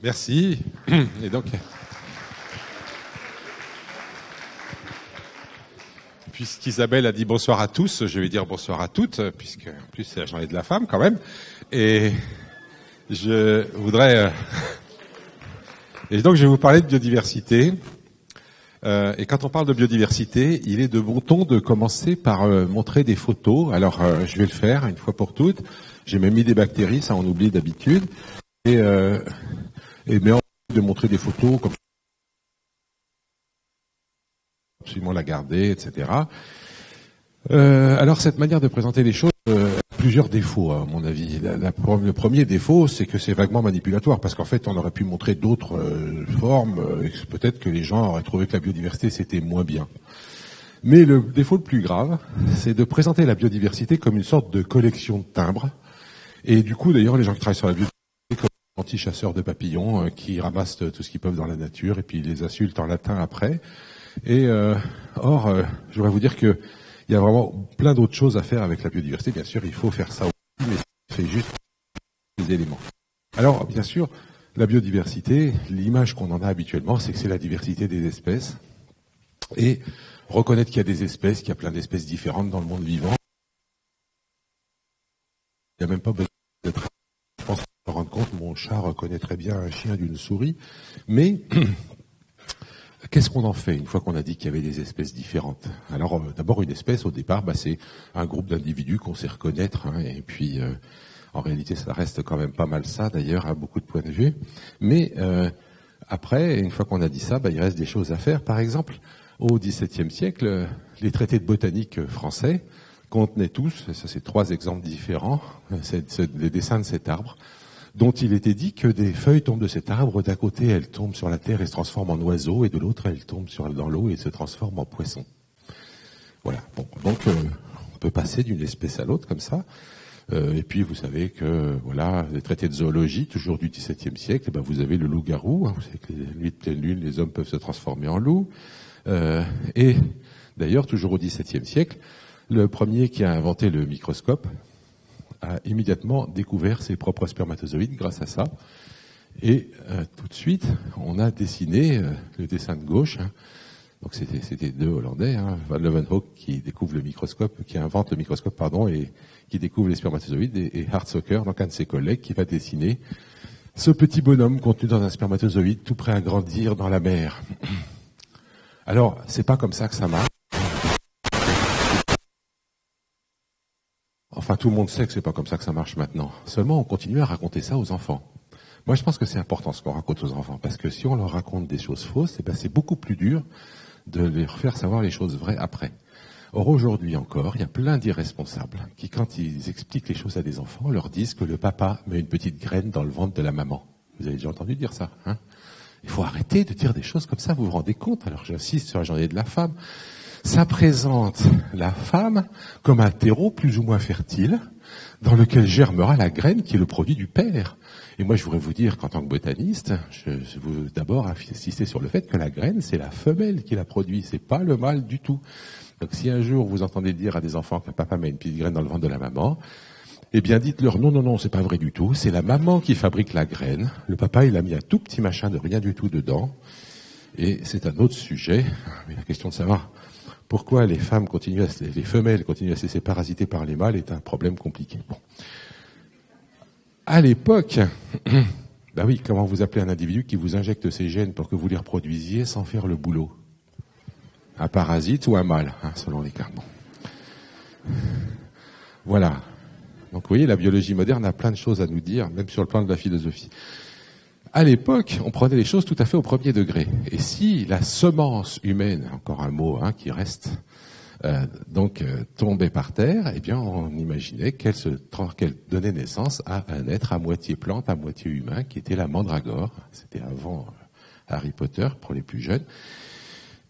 Merci. Et donc, puisqu'Isabelle a dit bonsoir à tous, je vais dire bonsoir à toutes, puisque en plus c'est la journée de la femme quand même. Et je voudrais... Et donc je vais vous parler de biodiversité. Et quand on parle de biodiversité, il est de bon ton de commencer par montrer des photos. Alors je vais le faire une fois pour toutes. J'ai même mis des bactéries, ça on oublie d'habitude. Mais on de montrer des photos comme absolument la garder, etc. Alors cette manière de présenter les choses a plusieurs défauts à mon avis. Le premier défaut, c'est que c'est vaguement manipulatoire, parce qu'en fait on aurait pu montrer d'autres formes, et peut-être que les gens auraient trouvé que la biodiversité c'était moins bien. Mais le défaut le plus grave, c'est de présenter la biodiversité comme une sorte de collection de timbres. Et du coup d'ailleurs les gens qui travaillent sur la biodiversité comme anti-chasseurs de papillons qui ramassent tout ce qu'ils peuvent dans la nature et puis ils les insultent en latin après. Et or, je voudrais vous dire que il y a vraiment plein d'autres choses à faire avec la biodiversité. Bien sûr, il faut faire ça aussi, mais c'est juste des éléments. Alors, bien sûr, la biodiversité, l'image qu'on en a habituellement, c'est que c'est la diversité des espèces. Et reconnaître qu'il y a des espèces, qu'il y a plein d'espèces différentes dans le monde vivant. Il n'y a même pas besoin d'être... Je pense qu'on se rendre compte, mon chat reconnaît très bien un chien d'une souris. Mais... qu'est-ce qu'on en fait une fois qu'on a dit qu'il y avait des espèces différentes? Alors d'abord une espèce au départ, c'est un groupe d'individus qu'on sait reconnaître, et puis en réalité ça reste quand même pas mal ça d'ailleurs à beaucoup de points de vue. Mais après, une fois qu'on a dit ça, il reste des choses à faire. Par exemple, au XVIIe siècle, les traités de botanique français contenaient tous, et ça c'est 3 exemples différents, les dessins de cet arbre, dont il était dit que des feuilles tombent de cet arbre, d'un côté elles tombent sur la terre et se transforment en oiseaux, et de l'autre elles tombent dans l'eau et se transforment en poissons. Voilà. Bon, donc on peut passer d'une espèce à l'autre comme ça. Et puis vous savez que voilà, les traités de zoologie, toujours du XVIIe siècle, vous avez le loup-garou. Vous savez que les nuits de pleine lune, les hommes peuvent se transformer en loup. Et d'ailleurs, toujours au XVIIe siècle, le premier qui a inventé le microscope a immédiatement découvert ses propres spermatozoïdes grâce à ça. Et tout de suite, on a dessiné le dessin de gauche. Donc c'était 2 Hollandais, Van Leeuwenhoek qui découvre le microscope, qui invente le microscope, et qui découvre les spermatozoïdes, et Hartsocker, donc un de ses collègues, qui va dessiner ce petit bonhomme contenu dans un spermatozoïde, tout prêt à grandir dans la mer. Alors, c'est pas comme ça que ça marche. Enfin, tout le monde sait que c'est pas comme ça que ça marche maintenant. Seulement, on continue à raconter ça aux enfants. Moi, je pense que c'est important ce qu'on raconte aux enfants, parce que si on leur raconte des choses fausses, c'est beaucoup plus dur de leur faire savoir les choses vraies après. Or, aujourd'hui encore, il y a plein d'irresponsables qui, quand ils expliquent les choses à des enfants, leur disent que le papa met une petite graine dans le ventre de la maman. Vous avez déjà entendu dire ça, Il faut arrêter de dire des choses comme ça, vous vous rendez compte? Alors, j'insiste sur la journée de la femme. Ça présente la femme comme un terreau plus ou moins fertile dans lequel germera la graine qui est le produit du père. Et moi, je voudrais vous dire qu'en tant que botaniste, je veux d'abord insister sur le fait que la graine, c'est la femelle qui la produit, c'est pas le mâle du tout. Donc si un jour vous entendez dire à des enfants que papa met une petite graine dans le ventre de la maman, eh bien dites-leur non, c'est pas vrai du tout, c'est la maman qui fabrique la graine, le papa il a mis un tout petit machin de rien du tout dedans, et c'est un autre sujet, mais la question de savoir pourquoi les femmes les femelles continuent à se laisser parasiter par les mâles est un problème compliqué. Bon. À l'époque, oui, comment vous appelez un individu qui vous injecte ses gènes pour que vous les reproduisiez sans faire le boulot? Un parasite ou un mâle, selon les cas. Bon. Voilà. Donc vous voyez, la biologie moderne a plein de choses à nous dire, même sur le plan de la philosophie. À l'époque, on prenait les choses tout à fait au premier degré. Et si la semence humaine, encore un mot qui reste, tombait par terre, on imaginait qu'elle donnait naissance à un être à moitié plante, à moitié humain, qui était la mandragore. C'était avant Harry Potter, pour les plus jeunes.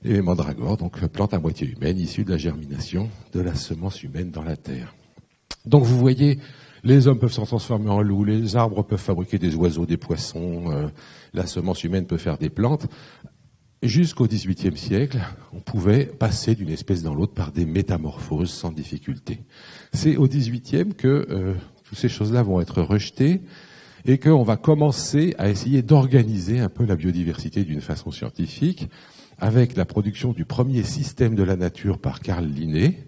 Et mandragore, donc plante à moitié humaine, issue de la germination de la semence humaine dans la terre. Donc vous voyez, les hommes peuvent se transformer en loups, les arbres peuvent fabriquer des oiseaux, des poissons, la semence humaine peut faire des plantes. Jusqu'au XVIIIe siècle, on pouvait passer d'une espèce dans l'autre par des métamorphoses sans difficulté. C'est au XVIIIe que toutes ces choses-là vont être rejetées et qu'on va commencer à essayer d'organiser un peu la biodiversité d'une façon scientifique, avec la production du premier système de la nature par Carl Linné,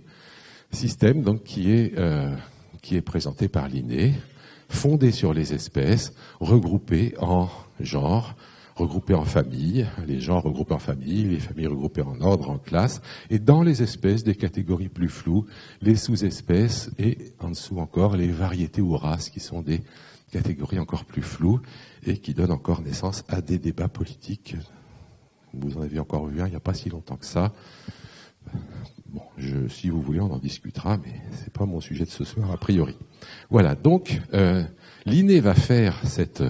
système donc qui est présenté par Linné, fondé sur les espèces, regroupées en genres, regroupées en familles, les genres regroupés en familles, les familles regroupées en ordre, en classes, et dans les espèces, des catégories plus floues, les sous-espèces, et en dessous encore, les variétés ou races, qui sont des catégories encore plus floues, et qui donnent encore naissance à des débats politiques. Vous en avez encore vu un il n'y a pas si longtemps que ça. Bon, si vous voulez, on en discutera, mais c'est pas mon sujet de ce soir, a priori. Voilà, donc, Linné va faire cette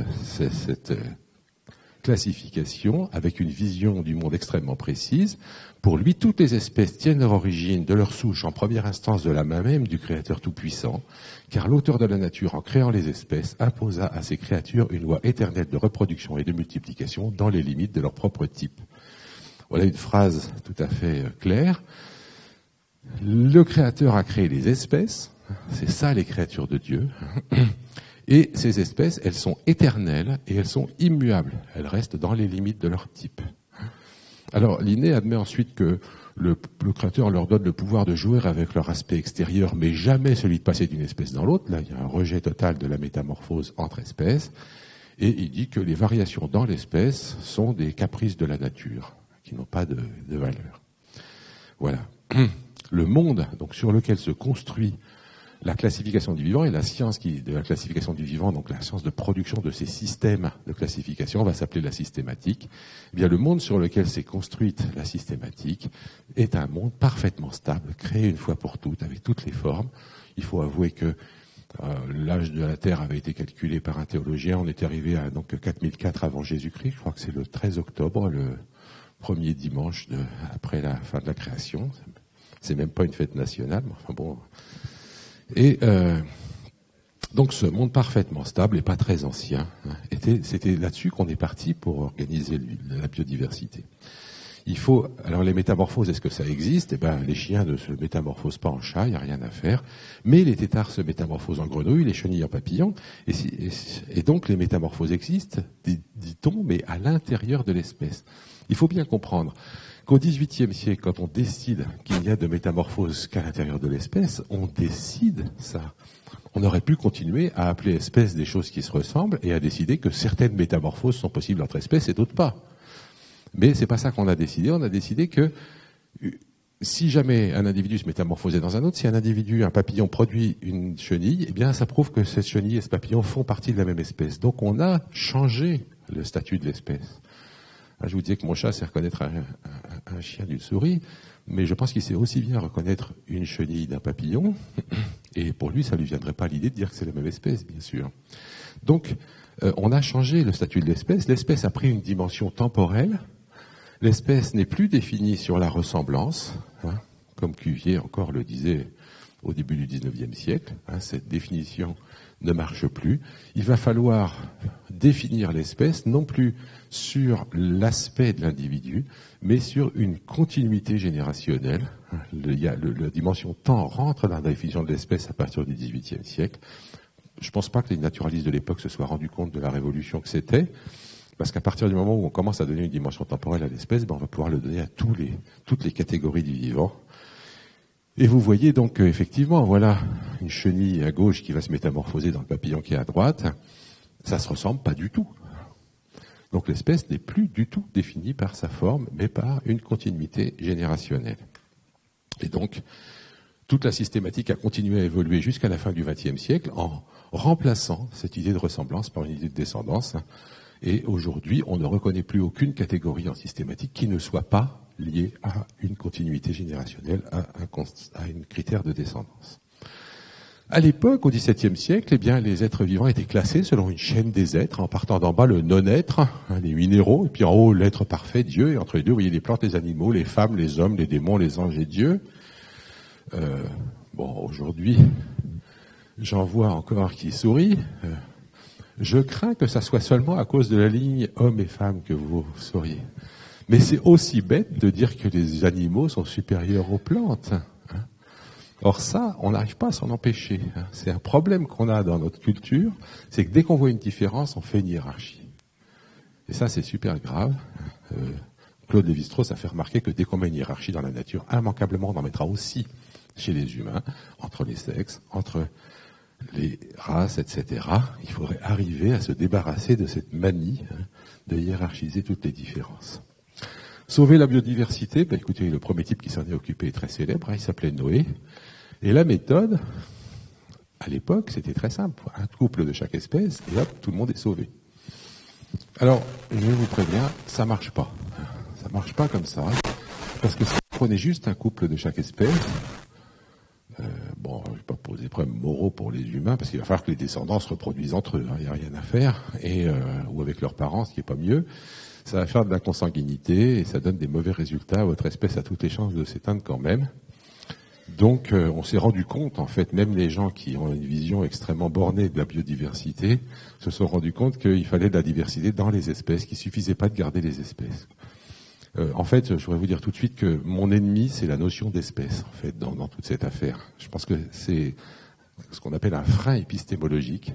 classification avec une vision du monde extrêmement précise. Pour lui, toutes les espèces tiennent leur origine de leur souche en première instance de la main même du Créateur Tout-Puissant, car l'auteur de la nature, en créant les espèces, imposa à ces créatures une loi éternelle de reproduction et de multiplication dans les limites de leur propre type. Voilà une phrase tout à fait claire. Le Créateur a créé les espèces, c'est ça les créatures de Dieu. Et ces espèces, elles sont éternelles et elles sont immuables. Elles restent dans les limites de leur type. Alors, Linné admet ensuite que le Créateur leur donne le pouvoir de jouer avec leur aspect extérieur, mais jamais celui de passer d'une espèce dans l'autre. Là, il y a un rejet total de la métamorphose entre espèces. Et il dit que les variations dans l'espèce sont des caprices de la nature, qui n'ont pas de valeur. Voilà. Le monde donc, sur lequel se construit la classification du vivant et la science de la classification du vivant, donc la science de production de ces systèmes de classification, va s'appeler la systématique. Eh bien, le monde sur lequel s'est construite la systématique est un monde parfaitement stable, créé une fois pour toutes, avec toutes les formes. Il faut avouer que l'âge de la Terre avait été calculé par un théologien. On était arrivé à donc 4004 avant Jésus-Christ. Je crois que c'est le 13 octobre, le premier dimanche après la fin de la création. C'est même pas une fête nationale, mais enfin bon. Et donc ce monde parfaitement stable et pas très ancien, c'était là-dessus qu'on est parti pour organiser la biodiversité. Alors les métamorphoses, est-ce que ça existe? Eh ben, les chiens ne se métamorphosent pas en chat, il n'y a rien à faire. Mais les têtards se métamorphosent en grenouilles, les chenilles en papillons. Et donc les métamorphoses existent, dit-on, mais à l'intérieur de l'espèce. Il faut bien comprendre qu'au XVIIIe siècle, quand on décide qu'il n'y a de métamorphose qu'à l'intérieur de l'espèce, on décide ça. On aurait pu continuer à appeler espèces des choses qui se ressemblent et à décider que certaines métamorphoses sont possibles entre espèces et d'autres pas. Mais c'est pas ça qu'on a décidé. On a décidé que si jamais un individu se métamorphosait dans un autre, si un papillon produit une chenille, eh bien ça prouve que cette chenille et ce papillon font partie de la même espèce. Donc on a changé le statut de l'espèce. Je vous disais que mon chat sait reconnaître un chien d'une souris, mais je pense qu'il sait aussi bien reconnaître une chenille d'un papillon, et pour lui, ça ne lui viendrait pas l'idée de dire que c'est la même espèce, bien sûr. Donc, on a changé le statut de l'espèce. L'espèce a pris une dimension temporelle. L'espèce n'est plus définie sur la ressemblance, comme Cuvier encore le disait au début du XIXe siècle. Cette définition ne marche plus. Il va falloir définir l'espèce non plus sur l'aspect de l'individu, mais sur une continuité générationnelle. La dimension temps rentre dans la définition de l'espèce à partir du XVIIIe siècle. Je ne pense pas que les naturalistes de l'époque se soient rendus compte de la révolution que c'était, parce qu'à partir du moment où on commence à donner une dimension temporelle à l'espèce, on va pouvoir le donner à toutes les catégories du vivant. Et vous voyez donc effectivement, voilà une chenille à gauche qui va se métamorphoser dans le papillon qui est à droite. Ça se ressemble pas du tout. Donc l'espèce n'est plus du tout définie par sa forme, mais par une continuité générationnelle. Et donc, toute la systématique a continué à évoluer jusqu'à la fin du XXe siècle en remplaçant cette idée de ressemblance par une idée de descendance. Et aujourd'hui, on ne reconnaît plus aucune catégorie en systématique qui ne soit pas liée à une continuité générationnelle, à un critère de descendance. À l'époque, au XVIIe siècle, eh bien, les êtres vivants étaient classés selon une chaîne des êtres, en partant d'en bas le non-être, les minéraux, et puis en haut l'être parfait, Dieu, et entre les deux, vous voyez les plantes, les animaux, les femmes, les hommes, les démons, les anges et Dieu. Aujourd'hui, j'en vois encore qui sourient. Je crains que ça soit seulement à cause de la ligne hommes et femmes que vous souriez. Mais c'est aussi bête de dire que les animaux sont supérieurs aux plantes. Or ça, on n'arrive pas à s'en empêcher. C'est un problème qu'on a dans notre culture, c'est que dès qu'on voit une différence, on fait une hiérarchie. Et ça, c'est super grave. Claude Lévi-Strauss a fait remarquer que dès qu'on met une hiérarchie dans la nature, immanquablement, on en mettra aussi chez les humains, entre les sexes, entre les races, etc. Il faudrait arriver à se débarrasser de cette manie de hiérarchiser toutes les différences. Sauver la biodiversité, écoutez, le premier type qui s'en est occupé est très célèbre, il s'appelait Noé. Et la méthode, à l'époque, c'était très simple. Un couple de chaque espèce, et hop, tout le monde est sauvé. Alors, je vous préviens, ça marche pas. Ça marche pas comme ça, parce que si vous prenez juste un couple de chaque espèce, je ne vais pas poser des problèmes moraux pour les humains, parce qu'il va falloir que les descendants se reproduisent entre eux, il n'y a rien à faire, ou avec leurs parents, ce qui n'est pas mieux. Ça va faire de la consanguinité, et ça donne des mauvais résultats. Votre espèce a toutes les chances de s'éteindre quand même. Donc, on s'est rendu compte, en fait, même les gens qui ont une vision extrêmement bornée de la biodiversité, se sont rendus compte qu'il fallait de la diversité dans les espèces, qu'il suffisait pas de garder les espèces. En fait, je voudrais vous dire tout de suite que mon ennemi, c'est la notion d'espèce, en fait, dans toute cette affaire. Je pense que c'est ce qu'on appelle un frein épistémologique.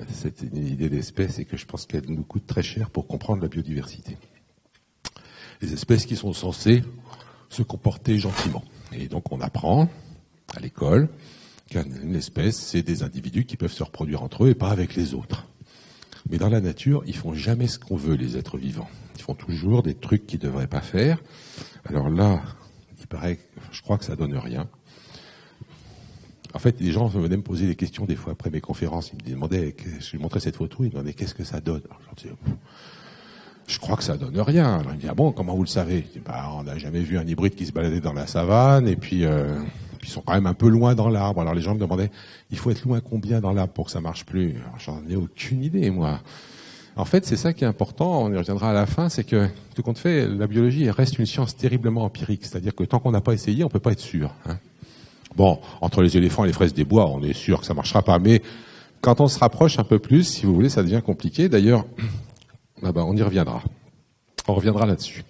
Cette idée d'espèce, et que je pense qu'elle nous coûte très cher pour comprendre la biodiversité. Les espèces qui sont censées se comporter gentiment. Et donc on apprend à l'école qu'une espèce, c'est des individus qui peuvent se reproduire entre eux et pas avec les autres. Mais dans la nature, ils font jamais ce qu'on veut, les êtres vivants. Ils font toujours des trucs qu'ils ne devraient pas faire. Alors là, je crois que ça donne rien. En fait, les gens venaient me poser des questions des fois après mes conférences. Ils me demandaient, je lui montrais cette photo, ils me demandaient qu'est-ce que ça donne. Alors, je leur disais, je crois que ça donne rien. Alors, il me dit, ah bon, comment vous le savez? Je dis, on n'a jamais vu un hybride qui se baladait dans la savane, et puis ils sont quand même un peu loin dans l'arbre. Alors les gens me demandaient, il faut être loin combien dans l'arbre pour que ça marche plus? Alors, j'en ai aucune idée, moi. En fait, c'est ça qui est important, on y reviendra à la fin, c'est que, tout compte fait, la biologie reste une science terriblement empirique. C'est-à-dire que tant qu'on n'a pas essayé, on peut pas être sûr. Bon, entre les éléphants et les fraises des bois, on est sûr que ça marchera pas, mais quand on se rapproche un peu plus, si vous voulez, ça devient compliqué. D'ailleurs, on y reviendra. On reviendra là-dessus.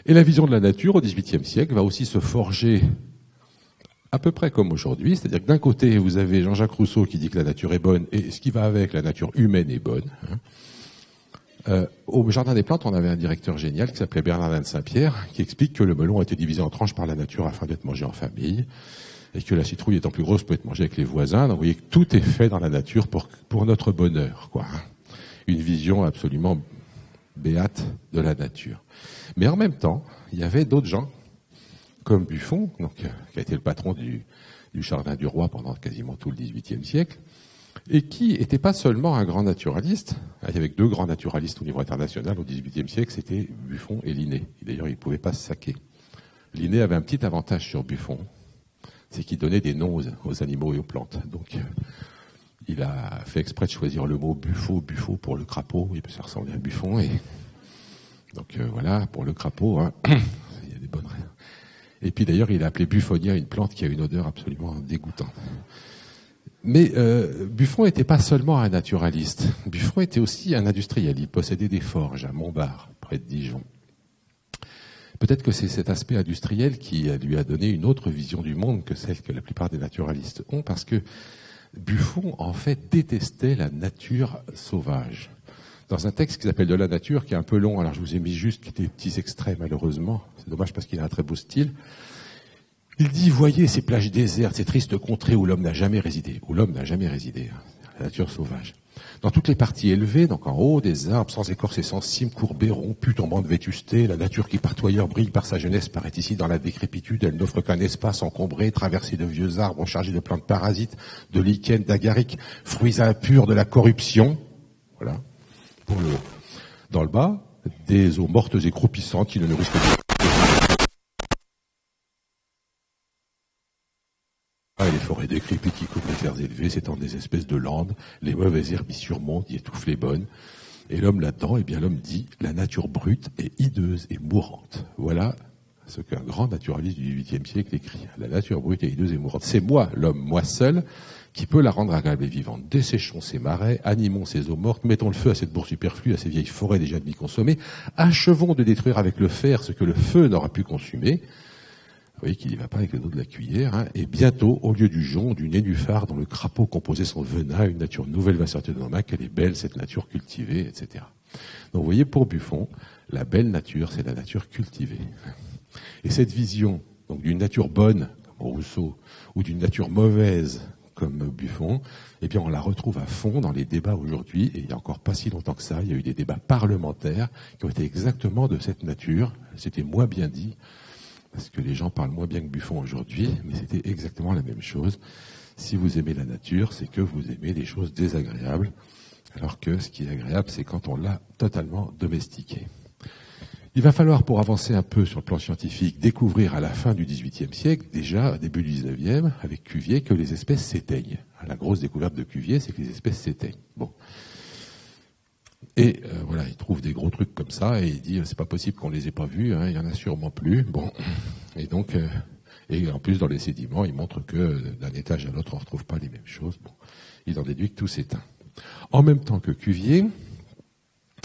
Et la vision de la nature au XVIIIe siècle va aussi se forger à peu près comme aujourd'hui, c'est-à-dire que d'un côté, vous avez Jean-Jacques Rousseau qui dit que la nature est bonne, et ce qui va avec, la nature humaine est bonne. Au Jardin des Plantes, on avait un directeur génial qui s'appelait Bernardin de Saint-Pierre, qui explique que le melon a été divisé en tranches par la nature afin d'être mangé en famille, et que la citrouille étant plus grosse peut être mangée avec les voisins. Donc vous voyez que tout est fait dans la nature pour notre bonheur, quoi. Une vision absolument béate de la nature. Mais en même temps, il y avait d'autres gens, comme Buffon, qui a été le patron du Jardin du Roi pendant quasiment tout le XVIIIe siècle, et qui n'était pas seulement un grand naturaliste. Il y avait deux grands naturalistes au niveau international au XVIIIe siècle, c'était Buffon et Linné. D'ailleurs, ils ne pouvaient pas se saquer. Linné avait un petit avantage sur Buffon, c'est qu'il donnait des noms aux animaux et aux plantes. Donc, il a fait exprès de choisir le mot buffo pour le crapaud. Il peut se ressembler à Buffon. Et donc voilà, pour le crapaud, il y a des bonnes raisons. Et puis d'ailleurs, il a appelé Buffonia une plante qui a une odeur absolument dégoûtante. Mais Buffon n'était pas seulement un naturaliste. Buffon était aussi un industriel. Il possédait des forges à Montbard, près de Dijon. Peut-être que c'est cet aspect industriel qui lui a donné une autre vision du monde que celle que la plupart des naturalistes ont, parce que Buffon, en fait, détestait la nature sauvage. Dans un texte qui s'appelle « De la nature », qui est un peu long, alors je vous ai mis juste des petits extraits, malheureusement. C'est dommage parce qu'il a un très beau style. Il dit « Voyez ces plages désertes, ces tristes contrées où l'homme n'a jamais résidé. » Où l'homme n'a jamais résidé, la nature sauvage. Dans toutes les parties élevées, donc en haut des arbres, sans écorce et sans cime, courbés, rompus, tombant de vétusté, la nature qui partout ailleurs brille par sa jeunesse paraît ici dans la décrépitude. Elle n'offre qu'un espace encombré, traversé de vieux arbres chargés de plantes parasites, de lichens, d'agarics, fruits impurs de la corruption. Voilà. Pour le haut. Dans le bas, des eaux mortes et croupissantes qui ne nourrissent que les forêts décrépites qui couvrent les terres élevées, s'étendent des espèces de landes, les mauvaises herbes y surmontent, y étouffent les bonnes. Et l'homme là-dedans, eh bien l'homme dit, la nature brute est hideuse et mourante. Voilà ce qu'un grand naturaliste du XVIIIe siècle écrit. La nature brute est hideuse et mourante. C'est moi, l'homme, moi seul, qui peut la rendre agréable et vivante. Desséchons ces marais, animons ces eaux mortes, mettons le feu à cette bourse superflue, à ces vieilles forêts déjà demi consommées, achevons de détruire avec le fer ce que le feu n'aura pu consumer. Vous voyez qu'il n'y va pas avec le dos de la cuillère. Hein. Et bientôt, au lieu du jonc, du nénuphar, dont le crapaud composait son venin, une nature nouvelle va sortir de nos mains, qu'elle est belle, cette nature cultivée, etc. Donc vous voyez, pour Buffon, la belle nature, c'est la nature cultivée. Et cette vision donc d'une nature bonne, comme Rousseau, ou d'une nature mauvaise, comme Buffon, eh bien on la retrouve à fond dans les débats aujourd'hui, et il n'y a encore pas si longtemps que ça, il y a eu des débats parlementaires qui ont été exactement de cette nature. C'était moins bien dit, parce que les gens parlent moins bien que Buffon aujourd'hui, mais c'était exactement la même chose. Si vous aimez la nature, c'est que vous aimez les choses désagréables, alors que ce qui est agréable, c'est quand on l'a totalement domestiqué. Il va falloir, pour avancer un peu sur le plan scientifique, découvrir à la fin du XVIIIe siècle, déjà au début du XIXe, avec Cuvier, que les espèces s'éteignent. La grosse découverte de Cuvier, c'est que les espèces s'éteignent. Bon. Et voilà, il trouve des gros trucs comme ça, et il dit, c'est pas possible qu'on les ait pas vus, hein, il y en a sûrement plus. Bon. Et donc, et en plus, dans les sédiments, il montre que d'un étage à l'autre, on ne retrouve pas les mêmes choses. Bon. Il en déduit que tout s'éteint. En même temps que Cuvier,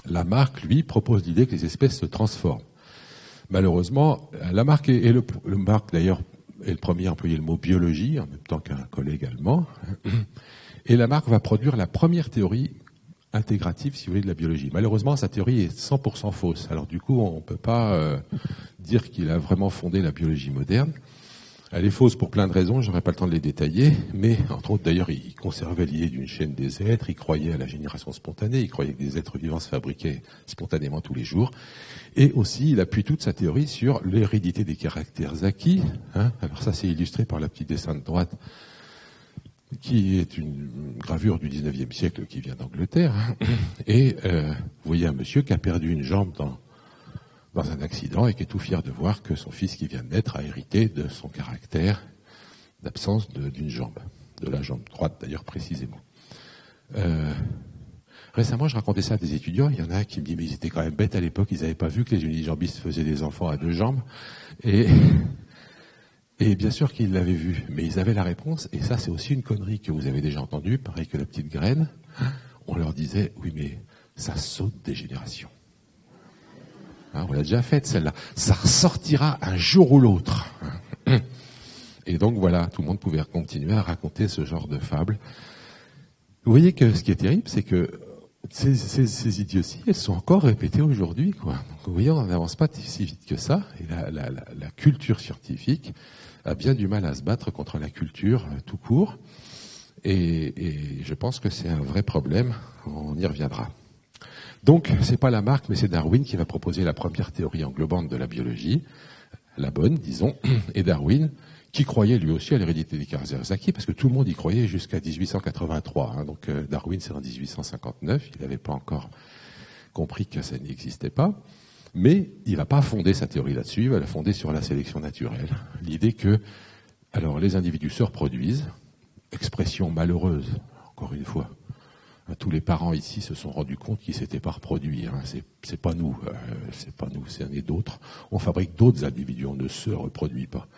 Lamarck, lui, propose l'idée que les espèces se transforment. Malheureusement, Lamarck Lamarck, d'ailleurs, est le premier à employer le mot biologie, en même temps qu'un collègue allemand. Et Lamarck va produire la première théorie intégrative, si vous voulez, de la biologie. Malheureusement, sa théorie est 100% fausse. Alors du coup, on ne peut pas dire qu'il a vraiment fondé la biologie moderne. Elle est fausse pour plein de raisons, je n'aurai pas le temps de les détailler, mais entre autres, d'ailleurs, il conservait l'idée d'une chaîne des êtres, il croyait à la génération spontanée, il croyait que des êtres vivants se fabriquaient spontanément tous les jours, et aussi, il appuie toute sa théorie sur l'hérédité des caractères acquis. Hein. Alors ça, c'est illustré par la petite dessin de droite, qui est une gravure du 19e siècle qui vient d'Angleterre, hein. Et vous voyez un monsieur qui a perdu une jambe dans un accident et qui est tout fier de voir que son fils qui vient de naître a hérité de son caractère d'absence d'une jambe, de la jambe droite d'ailleurs précisément. Récemment, je racontais ça à des étudiants, il y en a un qui me dit mais ils étaient quand même bêtes à l'époque, ils n'avaient pas vu que les unijambistes faisaient des enfants à 2 jambes, et bien sûr qu'ils l'avaient vu, mais ils avaient la réponse, et ça c'est aussi une connerie que vous avez déjà entendue, pareil que la petite graine, on leur disait oui mais ça saute des générations. Hein, on l'a déjà faite celle-là. Ça ressortira un jour ou l'autre. Et donc voilà, tout le monde pouvait continuer à raconter ce genre de fables. Vous voyez que ce qui est terrible, c'est que ces idioties, elles sont encore répétées aujourd'hui, quoi. Donc vous voyez, on n'avance pas si vite que ça. Et la culture scientifique a bien du mal à se battre contre la culture tout court. Et je pense que c'est un vrai problème. On y reviendra. Donc, c'est pas Lamarck, mais c'est Darwin qui va proposer la première théorie englobante de la biologie, la bonne, disons, et Darwin, qui croyait lui aussi à l'hérédité des caractères acquis, parce que tout le monde y croyait jusqu'à 1883. Hein. Donc Darwin, c'est en 1859, il n'avait pas encore compris que ça n'existait pas, mais il ne va pas fonder sa théorie là-dessus, il va la fonder sur la sélection naturelle. L'idée que, alors, les individus se reproduisent, expression malheureuse, encore une fois. Tous les parents ici se sont rendus compte qu'ils ne s'étaient pas reproduits. Hein. C'est pas nous, c'est un et d'autres. On fabrique d'autres individus, on ne se reproduit pas.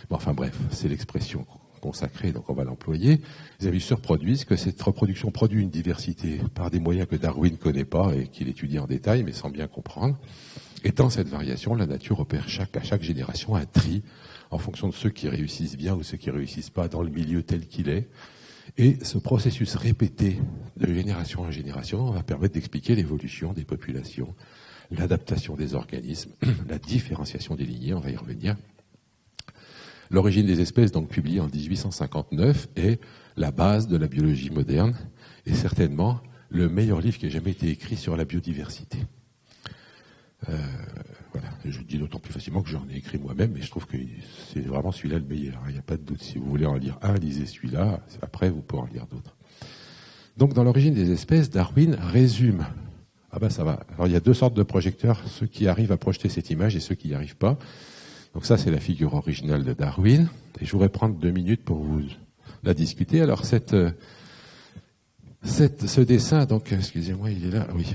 Bon, enfin bref, c'est l'expression consacrée, donc on va l'employer. Les individus se reproduisent, que cette reproduction produit une diversité par des moyens que Darwin ne connaît pas et qu'il étudie en détail, mais sans bien comprendre. Et dans cette variation, la nature opère à chaque génération un tri en fonction de ceux qui réussissent bien ou ceux qui ne réussissent pas dans le milieu tel qu'il est. Et ce processus répété de génération en génération va permettre d'expliquer l'évolution des populations, l'adaptation des organismes, la différenciation des lignées, on va y revenir. L'origine des espèces, donc publiée en 1859, est la base de la biologie moderne et certainement le meilleur livre qui ait jamais été écrit sur la biodiversité. Voilà, je le dis d'autant plus facilement que j'en ai écrit moi-même, mais je trouve que c'est vraiment celui-là le meilleur. Il n'y a pas de doute. Si vous voulez en lire un, lisez celui-là. Après, vous pourrez en lire d'autres. Donc, dans l'origine des espèces, Darwin résume. Ah ben, ça va. Alors, il y a 2 sortes de projecteurs, ceux qui arrivent à projeter cette image et ceux qui n'y arrivent pas. Donc ça, c'est la figure originale de Darwin. Et je voudrais prendre 2 minutes pour vous la discuter. Alors, ce dessin, donc, excusez-moi, il est là, oui.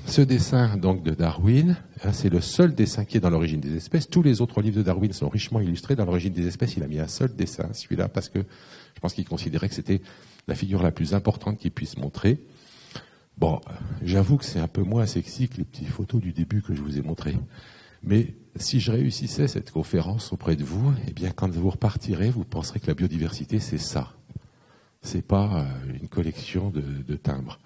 Ce dessin, donc, de Darwin, hein, c'est le seul dessin qui est dans l'origine des espèces. Tous les autres livres de Darwin sont richement illustrés. Dans l'origine des espèces, il a mis un seul dessin, celui-là, parce que je pense qu'il considérait que c'était la figure la plus importante qu'il puisse montrer. Bon, j'avoue que c'est un peu moins sexy que les petites photos du début que je vous ai montrées. Mais si je réussissais cette conférence auprès de vous, eh bien, quand vous repartirez, vous penserez que la biodiversité, c'est ça. C'est pas une collection de timbres.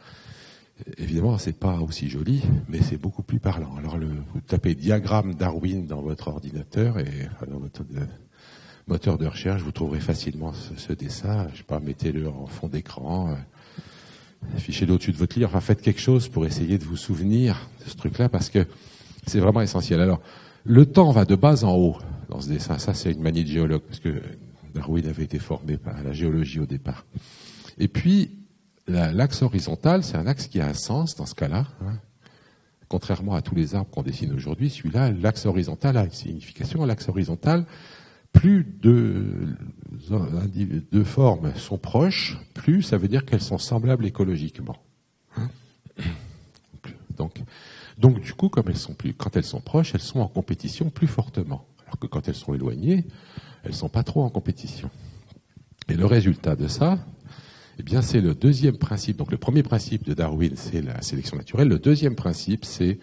Évidemment, c'est pas aussi joli, mais c'est beaucoup plus parlant. Alors, vous tapez diagramme Darwin dans votre ordinateur et dans votre moteur de recherche, vous trouverez facilement ce dessin. Je sais pas, mettez-le en fond d'écran, affichez-le au-dessus de votre lit. Enfin, faites quelque chose pour essayer de vous souvenir de ce truc-là, parce que c'est vraiment essentiel. Alors, le temps va de bas en haut dans ce dessin. Ça, c'est une manie de géologue, parce que Darwin avait été formé par la géologie au départ. Et puis, l'axe horizontal, c'est un axe qui a un sens dans ce cas-là. Hein. Contrairement à tous les arbres qu'on dessine aujourd'hui, celui-là, l'axe horizontal a une signification. L'axe horizontal, plus deux formes sont proches, plus ça veut dire qu'elles sont semblables écologiquement. Hein. Donc, du coup, quand elles sont proches, elles sont en compétition plus fortement. Alors que quand elles sont éloignées, elles ne sont pas trop en compétition. Et le résultat de ça, eh bien, c'est le deuxième principe. Donc, le premier principe de Darwin, c'est la sélection naturelle. Le deuxième principe, c'est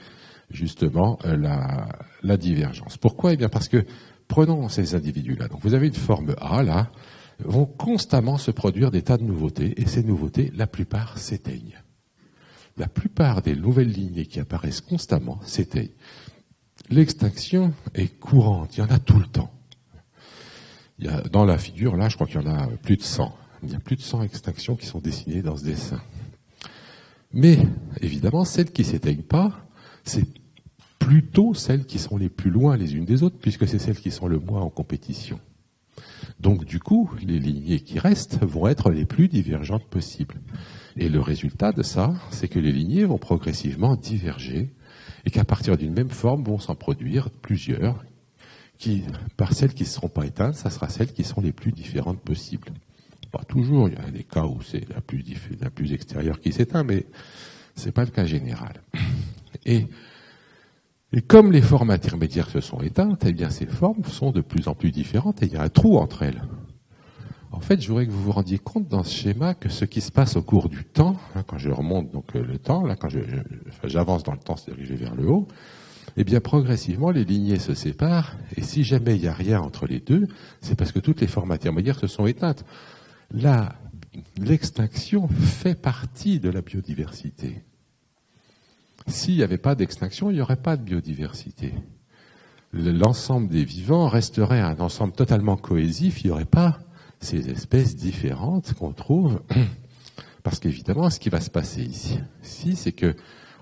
justement la divergence. Pourquoi ? Eh bien, parce que, prenons ces individus-là. Donc, vous avez une forme A, là, vont constamment se produire des tas de nouveautés, et ces nouveautés, la plupart s'éteignent. La plupart des nouvelles lignées qui apparaissent constamment s'éteignent. L'extinction est courante, il y en a tout le temps. Dans la figure, là, je crois qu'il y en a plus de 100. Il y a plus de 100 extinctions qui sont dessinées dans ce dessin. Mais, évidemment, celles qui ne s'éteignent pas, c'est plutôt celles qui sont les plus loin les unes des autres, puisque c'est celles qui sont le moins en compétition. Donc, du coup, les lignées qui restent vont être les plus divergentes possibles. Et le résultat de ça, c'est que les lignées vont progressivement diverger, et qu'à partir d'une même forme vont s'en produire plusieurs, qui, par celles qui ne seront pas éteintes, ça sera celles qui sont les plus différentes possibles. Pas toujours, il y a des cas où c'est la plus extérieure qui s'éteint, mais ce n'est pas le cas général. Et comme les formes intermédiaires se sont éteintes, eh bien ces formes sont de plus en plus différentes et il y a un trou entre elles. En fait, je voudrais que vous vous rendiez compte dans ce schéma que ce qui se passe au cours du temps, hein, quand je remonte donc le temps, là quand j'avance dans le temps, c'est dirigé vers le haut, eh bien progressivement les lignées se séparent et si jamais il n'y a rien entre les deux, c'est parce que toutes les formes intermédiaires se sont éteintes. Là, l'extinction fait partie de la biodiversité. S'il n'y avait pas d'extinction, il n'y aurait pas de biodiversité. L'ensemble des vivants resterait un ensemble totalement cohésif, il n'y aurait pas ces espèces différentes qu'on trouve. Parce qu'évidemment, ce qui va se passer ici, c'est que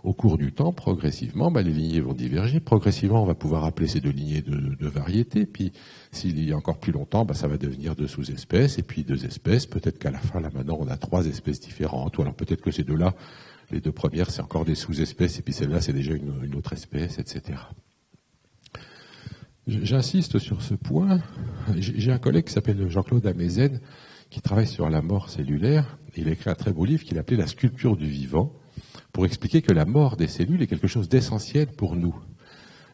au cours du temps, progressivement, les lignées vont diverger. Progressivement, on va pouvoir appeler ces deux lignées de variétés. Puis, s'il y a encore plus longtemps, ça va devenir deux sous-espèces. Et puis, deux espèces. Peut-être qu'à la fin, là, maintenant, on a trois espèces différentes. Ou alors, peut-être que ces deux-là, les deux premières, c'est encore des sous-espèces. Et puis, celle-là, c'est déjà une autre espèce, etc. J'insiste sur ce point. J'ai un collègue qui s'appelle Jean-Claude Amezen, qui travaille sur la mort cellulaire. Il a écrit un très beau livre qu'il appelait « La sculpture du vivant », pour expliquer que la mort des cellules est quelque chose d'essentiel pour nous.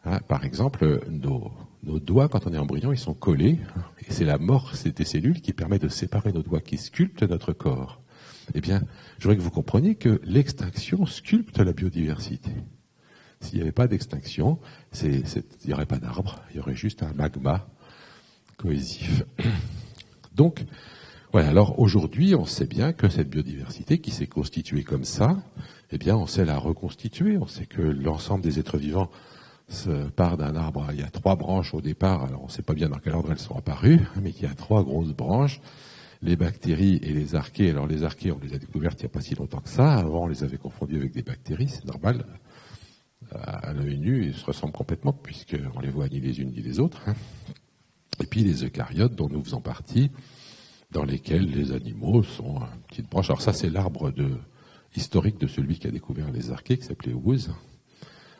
Hein, par exemple, nos doigts, quand on est embryon, ils sont collés, et c'est la mort des cellules qui permet de séparer nos doigts, qui sculptent notre corps. Eh bien, je voudrais que vous compreniez que l'extinction sculpte la biodiversité. S'il n'y avait pas d'extinction, il n'y aurait pas d'arbres, il y aurait juste un magma cohésif. Donc, voilà, alors aujourd'hui, on sait bien que cette biodiversité qui s'est constituée comme ça, eh bien, on sait la reconstituer. On sait que l'ensemble des êtres vivants part d'un arbre. Il y a 3 branches au départ, alors on ne sait pas bien dans quel ordre elles sont apparues, mais il y a 3 grosses branches, les bactéries et les archées. Alors les archées, on les a découvertes il n'y a pas si longtemps que ça. Avant, on les avait confondues avec des bactéries, c'est normal. À l'œil nu, ils se ressemblent complètement, puisqu'on les voit ni les unes ni les autres. Et puis les eucaryotes, dont nous faisons partie, dans lesquels les animaux sont une petite branche. Alors ça, c'est l'arbre historique de celui qui a découvert les archées, qui s'appelait Woose.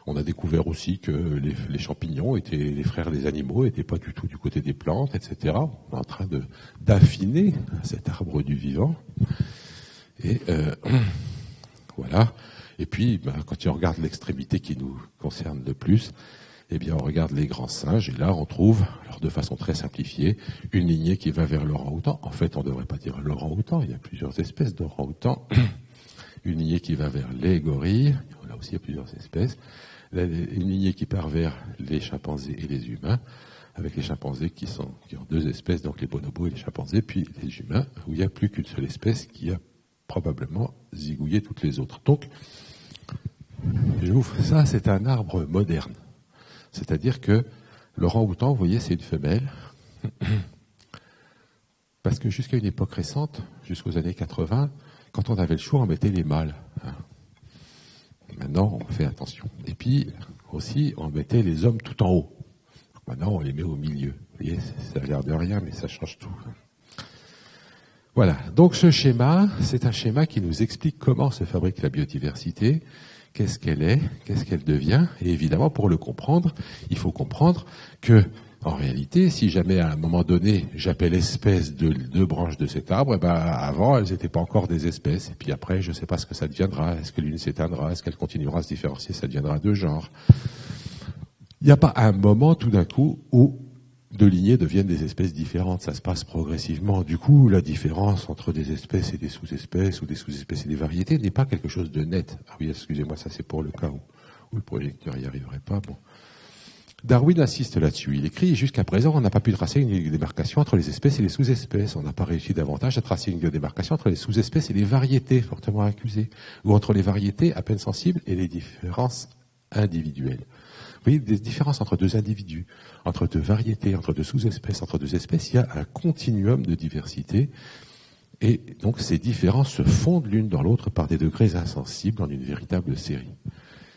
On a découvert aussi que les champignons étaient les frères des animaux, n'étaient pas du tout du côté des plantes, etc. On est en train d'affiner cet arbre du vivant. Et voilà. Et puis, quand on regarde l'extrémité qui nous concerne le plus, eh bien, on regarde les grands singes, et là, on trouve, alors de façon très simplifiée, une lignée qui va vers l'orang-outan. En fait, on ne devrait pas dire l'orang-outan, il y a plusieurs espèces d'orang-outan. Une lignée qui va vers les gorilles, là aussi, il y a plusieurs espèces. une lignée qui part vers les chimpanzés et les humains, avec les chimpanzés qui ont deux espèces, donc les bonobos et les chimpanzés, puis les humains, où il n'y a plus qu'une seule espèce qui a probablement zigouillé toutes les autres. Donc, ça, c'est un arbre moderne. C'est-à-dire que l'orang-outan, vous voyez, c'est une femelle. Parce que jusqu'à une époque récente, jusqu'aux années 80, quand on avait le choix, on mettait les mâles. Maintenant, on fait attention. Et puis, aussi, on mettait les hommes tout en haut. Maintenant, on les met au milieu. Vous voyez, ça a l'air de rien, mais ça change tout. Voilà. Donc, ce schéma, c'est un schéma qui nous explique comment se fabrique la biodiversité, qu'est-ce qu'elle devient. Et évidemment, pour le comprendre, il faut comprendre que, en réalité, si jamais à un moment donné, j'appelle espèce de deux branches de cet arbre, avant, elles n'étaient pas encore des espèces. Et puis après, je ne sais pas ce que ça deviendra. Est-ce que l'une s'éteindra? Est-ce qu'elle continuera à se différencier? Ça deviendra deux genres. Il n'y a pas un moment, tout d'un coup, où deux lignées deviennent des espèces différentes. Ça se passe progressivement. Du coup, la différence entre des espèces et des sous-espèces, ou des sous-espèces et des variétés, n'est pas quelque chose de net. Ah oui, excusez-moi, ça c'est pour le cas où le projecteur n'y arriverait pas. Bon. Darwin insiste là-dessus. Il écrit, jusqu'à présent, on n'a pas pu tracer une démarcation entre les espèces et les sous-espèces. On n'a pas réussi davantage à tracer une démarcation entre les sous-espèces et les variétés fortement accusées, ou entre les variétés à peine sensibles et les différences individuelles. Vous voyez, des différences entre deux individus, entre deux variétés, entre deux sous-espèces, entre deux espèces, il y a un continuum de diversité. Et donc ces différences se fondent l'une dans l'autre par des degrés insensibles en une véritable série.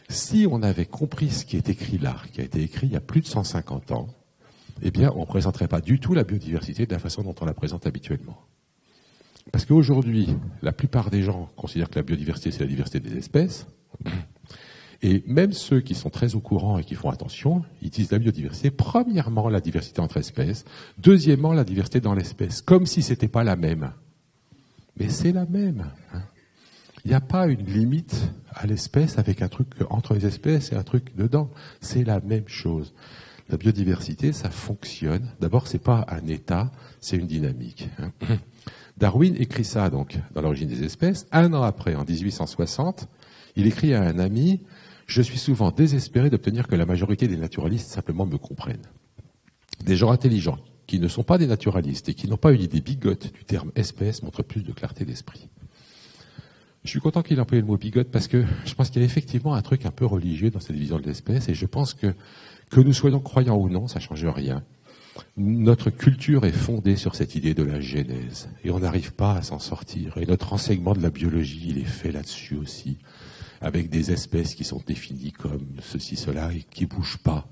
Si on avait compris ce qui est écrit là, qui a été écrit il y a plus de 150 ans, eh bien, on ne présenterait pas du tout la biodiversité de la façon dont on la présente habituellement. Parce qu'aujourd'hui, la plupart des gens considèrent que la biodiversité, c'est la diversité des espèces. Et même ceux qui sont très au courant et qui font attention, ils disent la biodiversité, premièrement, la diversité entre espèces, deuxièmement, la diversité dans l'espèce, comme si ce n'était pas la même. Mais c'est la même. Il n'y a pas une limite à l'espèce avec un truc entre les espèces et un truc dedans. C'est la même chose. La biodiversité, ça fonctionne. D'abord, c'est pas un état, c'est une dynamique. Darwin écrit ça donc dans l'origine des espèces. Un an après, en 1860, il écrit à un ami: je suis souvent désespéré d'obtenir que la majorité des naturalistes simplement me comprennent. Des gens intelligents qui ne sont pas des naturalistes et qui n'ont pas une idée bigote du terme espèce montrent plus de clarté d'esprit. Je suis content qu'il ait employé le mot bigote parce que je pense qu'il y a effectivement un truc un peu religieux dans cette vision de l'espèce et je pense que nous soyons croyants ou non, ça ne change rien. Notre culture est fondée sur cette idée de la genèse et on n'arrive pas à s'en sortir. Et notre enseignement de la biologie, il est fait là-dessus aussi, avec des espèces qui sont définies comme ceci, cela et qui ne bougent pas,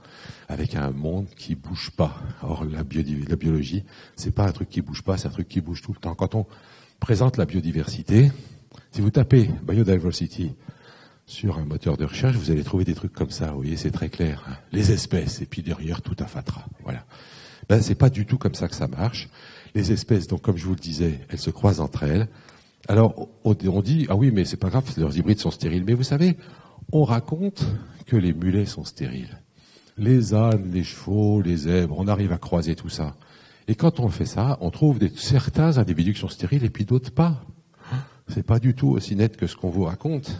avec un monde qui ne bouge pas. Or, la biologie, c'est pas un truc qui ne bouge pas, c'est un truc qui bouge tout le temps. Quand on présente la biodiversité, si vous tapez biodiversity sur un moteur de recherche, vous allez trouver des trucs comme ça. Vous voyez, c'est très clair. Les espèces, et puis derrière, tout un fatras. Voilà. Ben, c'est pas du tout comme ça que ça marche. Les espèces, donc, comme je vous le disais, elles se croisent entre elles. Alors, on dit, ah oui, mais c'est pas grave, leurs hybrides sont stériles. Mais vous savez, on raconte que les mulets sont stériles. Les ânes, les chevaux, les zèbres, on arrive à croiser tout ça. Et quand on fait ça, on trouve certains individus qui sont stériles et puis d'autres pas. C'est pas du tout aussi net que ce qu'on vous raconte.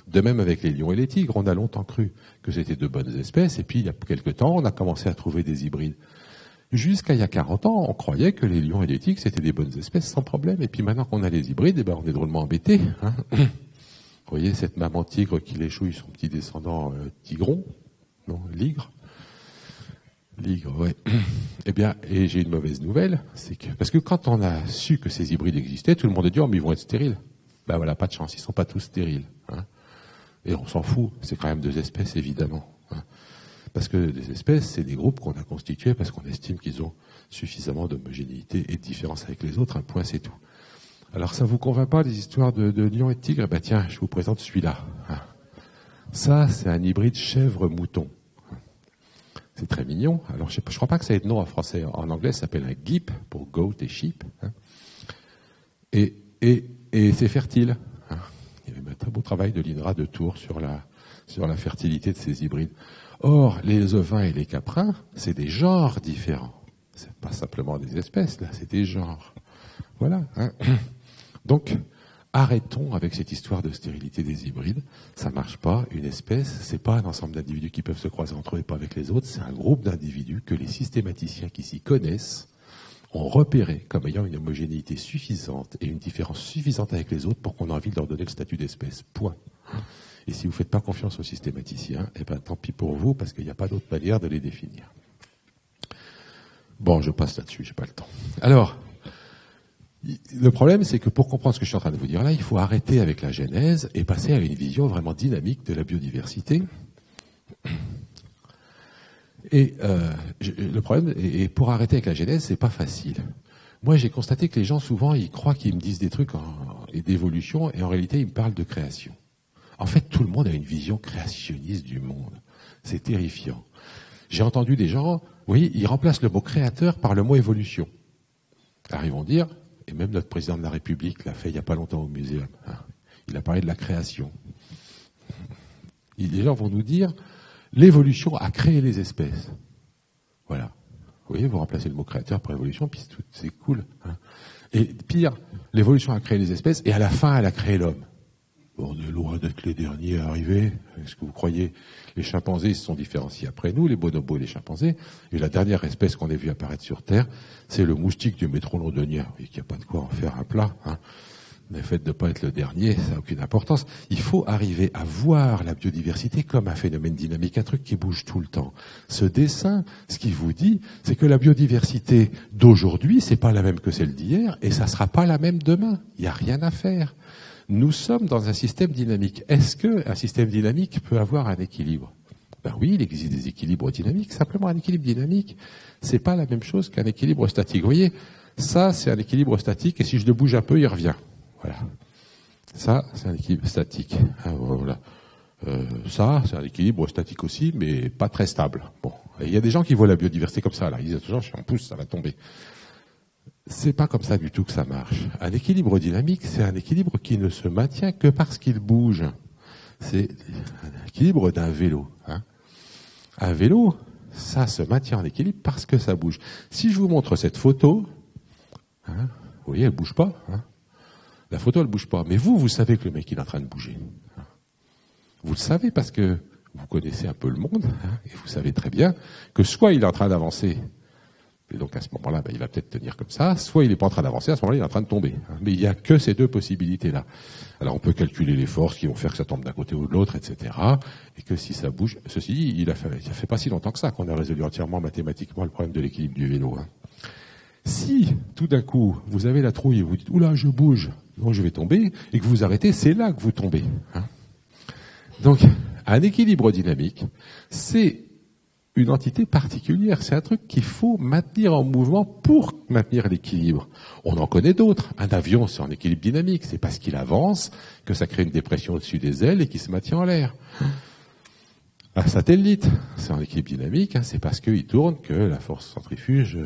De même avec les lions et les tigres, on a longtemps cru que c'était de bonnes espèces, et puis il y a quelque temps, on a commencé à trouver des hybrides. Jusqu'à il y a 40 ans, on croyait que les lions et les tigres, c'était des bonnes espèces sans problème, et puis maintenant qu'on a les hybrides, on est drôlement embêtés. Vous voyez cette maman tigre qui l'échouille son petit descendant tigron, non, ligre. Ligre, ouais. Eh bien, et j'ai une mauvaise nouvelle, c'est que parce que quand on a su que ces hybrides existaient, tout le monde a dit, oh, mais ils vont être stériles. Ben voilà, pas de chance, ils sont pas tous stériles. Et on s'en fout, c'est quand même deux espèces, évidemment. Parce que des espèces, c'est des groupes qu'on a constitués parce qu'on estime qu'ils ont suffisamment d'homogénéité et de différence avec les autres, un point, c'est tout. Alors, ça vous convainc pas, les histoires de lions et de tigres? Ben tiens, je vous présente celui-là. Ça, c'est un hybride chèvre-mouton. C'est très mignon. Alors, je ne crois pas que ça ait de nom en français. En anglais, ça s'appelle un geep, pour goat et sheep. Et c'est fertile. Il y avait un très beau travail de l'INRA de Tours sur la fertilité de ces hybrides. Or, les ovins et les caprins, c'est des genres différents. C'est pas simplement des espèces, là, c'est des genres. Voilà. Donc, arrêtons avec cette histoire de stérilité des hybrides. Ça marche pas. Une espèce, c'est pas un ensemble d'individus qui peuvent se croiser entre eux et pas avec les autres. C'est un groupe d'individus que les systématiciens qui s'y connaissent ont repéré comme ayant une homogénéité suffisante et une différence suffisante avec les autres pour qu'on ait envie de leur donner le statut d'espèce. Point. Et si vous ne faites pas confiance aux systématiciens, eh ben, tant pis pour vous, parce qu'il n'y a pas d'autre manière de les définir. Bon, je passe là-dessus, j'ai pas le temps. Alors, le problème, c'est que pour comprendre ce que je suis en train de vous dire là, il faut arrêter avec la genèse et passer à une vision vraiment dynamique de la biodiversité. Et le problème, et pour arrêter avec la genèse, c'est pas facile. Moi, j'ai constaté que les gens, souvent, ils croient qu'ils me disent des trucs d'évolution, et en réalité, ils me parlent de création. En fait, tout le monde a une vision créationniste du monde. C'est terrifiant. J'ai entendu des gens, oui, ils remplacent le mot créateur par le mot évolution. Alors, ils vont dire, et même notre président de la République l'a fait il n'y a pas longtemps au muséum, hein, il a parlé de la création. Les gens vont nous dire, l'évolution a créé les espèces. Voilà. Vous voyez, vous remplacez le mot créateur par évolution, puis c'est cool. Hein. Et pire, l'évolution a créé les espèces, et à la fin, elle a créé l'homme. On est loin d'être les derniers à arriver. Est-ce que vous croyez? Les chimpanzés se sont différenciés après nous, les bonobos et les chimpanzés. Et la dernière espèce qu'on ait vue apparaître sur Terre, c'est le moustique du métro londonien. Et qu'il n'y a pas de quoi en faire un plat. Hein. Le fait de ne pas être le dernier, ça n'a aucune importance. Il faut arriver à voir la biodiversité comme un phénomène dynamique, un truc qui bouge tout le temps. Ce dessin, ce qu'il vous dit, c'est que la biodiversité d'aujourd'hui, c'est pas la même que celle d'hier, et ça sera pas la même demain. Il n'y a rien à faire. Nous sommes dans un système dynamique. Est-ce qu'un système dynamique peut avoir un équilibre? Ben oui, il existe des équilibres dynamiques. Simplement, un équilibre dynamique, c'est pas la même chose qu'un équilibre statique. Vous voyez, ça, c'est un équilibre statique, et si je le bouge un peu, il revient. Voilà. Ça, c'est un équilibre statique. Ah, voilà. Ça, c'est un équilibre statique aussi, mais pas très stable. Bon, il y a des gens qui voient la biodiversité comme ça. Là, ils disent toujours, je suis en pouce, ça va tomber. C'est pas comme ça du tout que ça marche. Un équilibre dynamique, c'est un équilibre qui ne se maintient que parce qu'il bouge. C'est un équilibre d'un vélo. Hein. Un vélo, ça se maintient en équilibre parce que ça bouge. Si je vous montre cette photo, hein, vous voyez, elle bouge pas. Hein. La photo, elle bouge pas. Mais vous savez que le mec, il est en train de bouger. Hein. Vous le savez parce que vous connaissez un peu le monde, hein, et vous savez très bien que soit il est en train d'avancer, et donc à ce moment-là, ben, il va peut-être tenir comme ça, soit il n'est pas en train d'avancer, à ce moment-là, il est en train de tomber. Hein. Mais il n'y a que ces deux possibilités-là. Alors on peut calculer les forces qui vont faire que ça tombe d'un côté ou de l'autre, etc. Et que si ça bouge... Ceci dit, il a fait pas si longtemps que ça qu'on a résolu entièrement mathématiquement le problème de l'équilibre du vélo. Hein. Si, tout d'un coup, vous avez la trouille et vous dites « Oula, je bouge, donc je vais tomber », et que vous arrêtez, c'est là que vous tombez. Hein. Donc, un équilibre dynamique, c'est une entité particulière. C'est un truc qu'il faut maintenir en mouvement pour maintenir l'équilibre. On en connaît d'autres. Un avion, c'est en équilibre dynamique. C'est parce qu'il avance que ça crée une dépression au-dessus des ailes et qu'il se maintient en l'air. Un satellite, c'est en équilibre dynamique. Hein, c'est parce qu'il tourne que la force centrifuge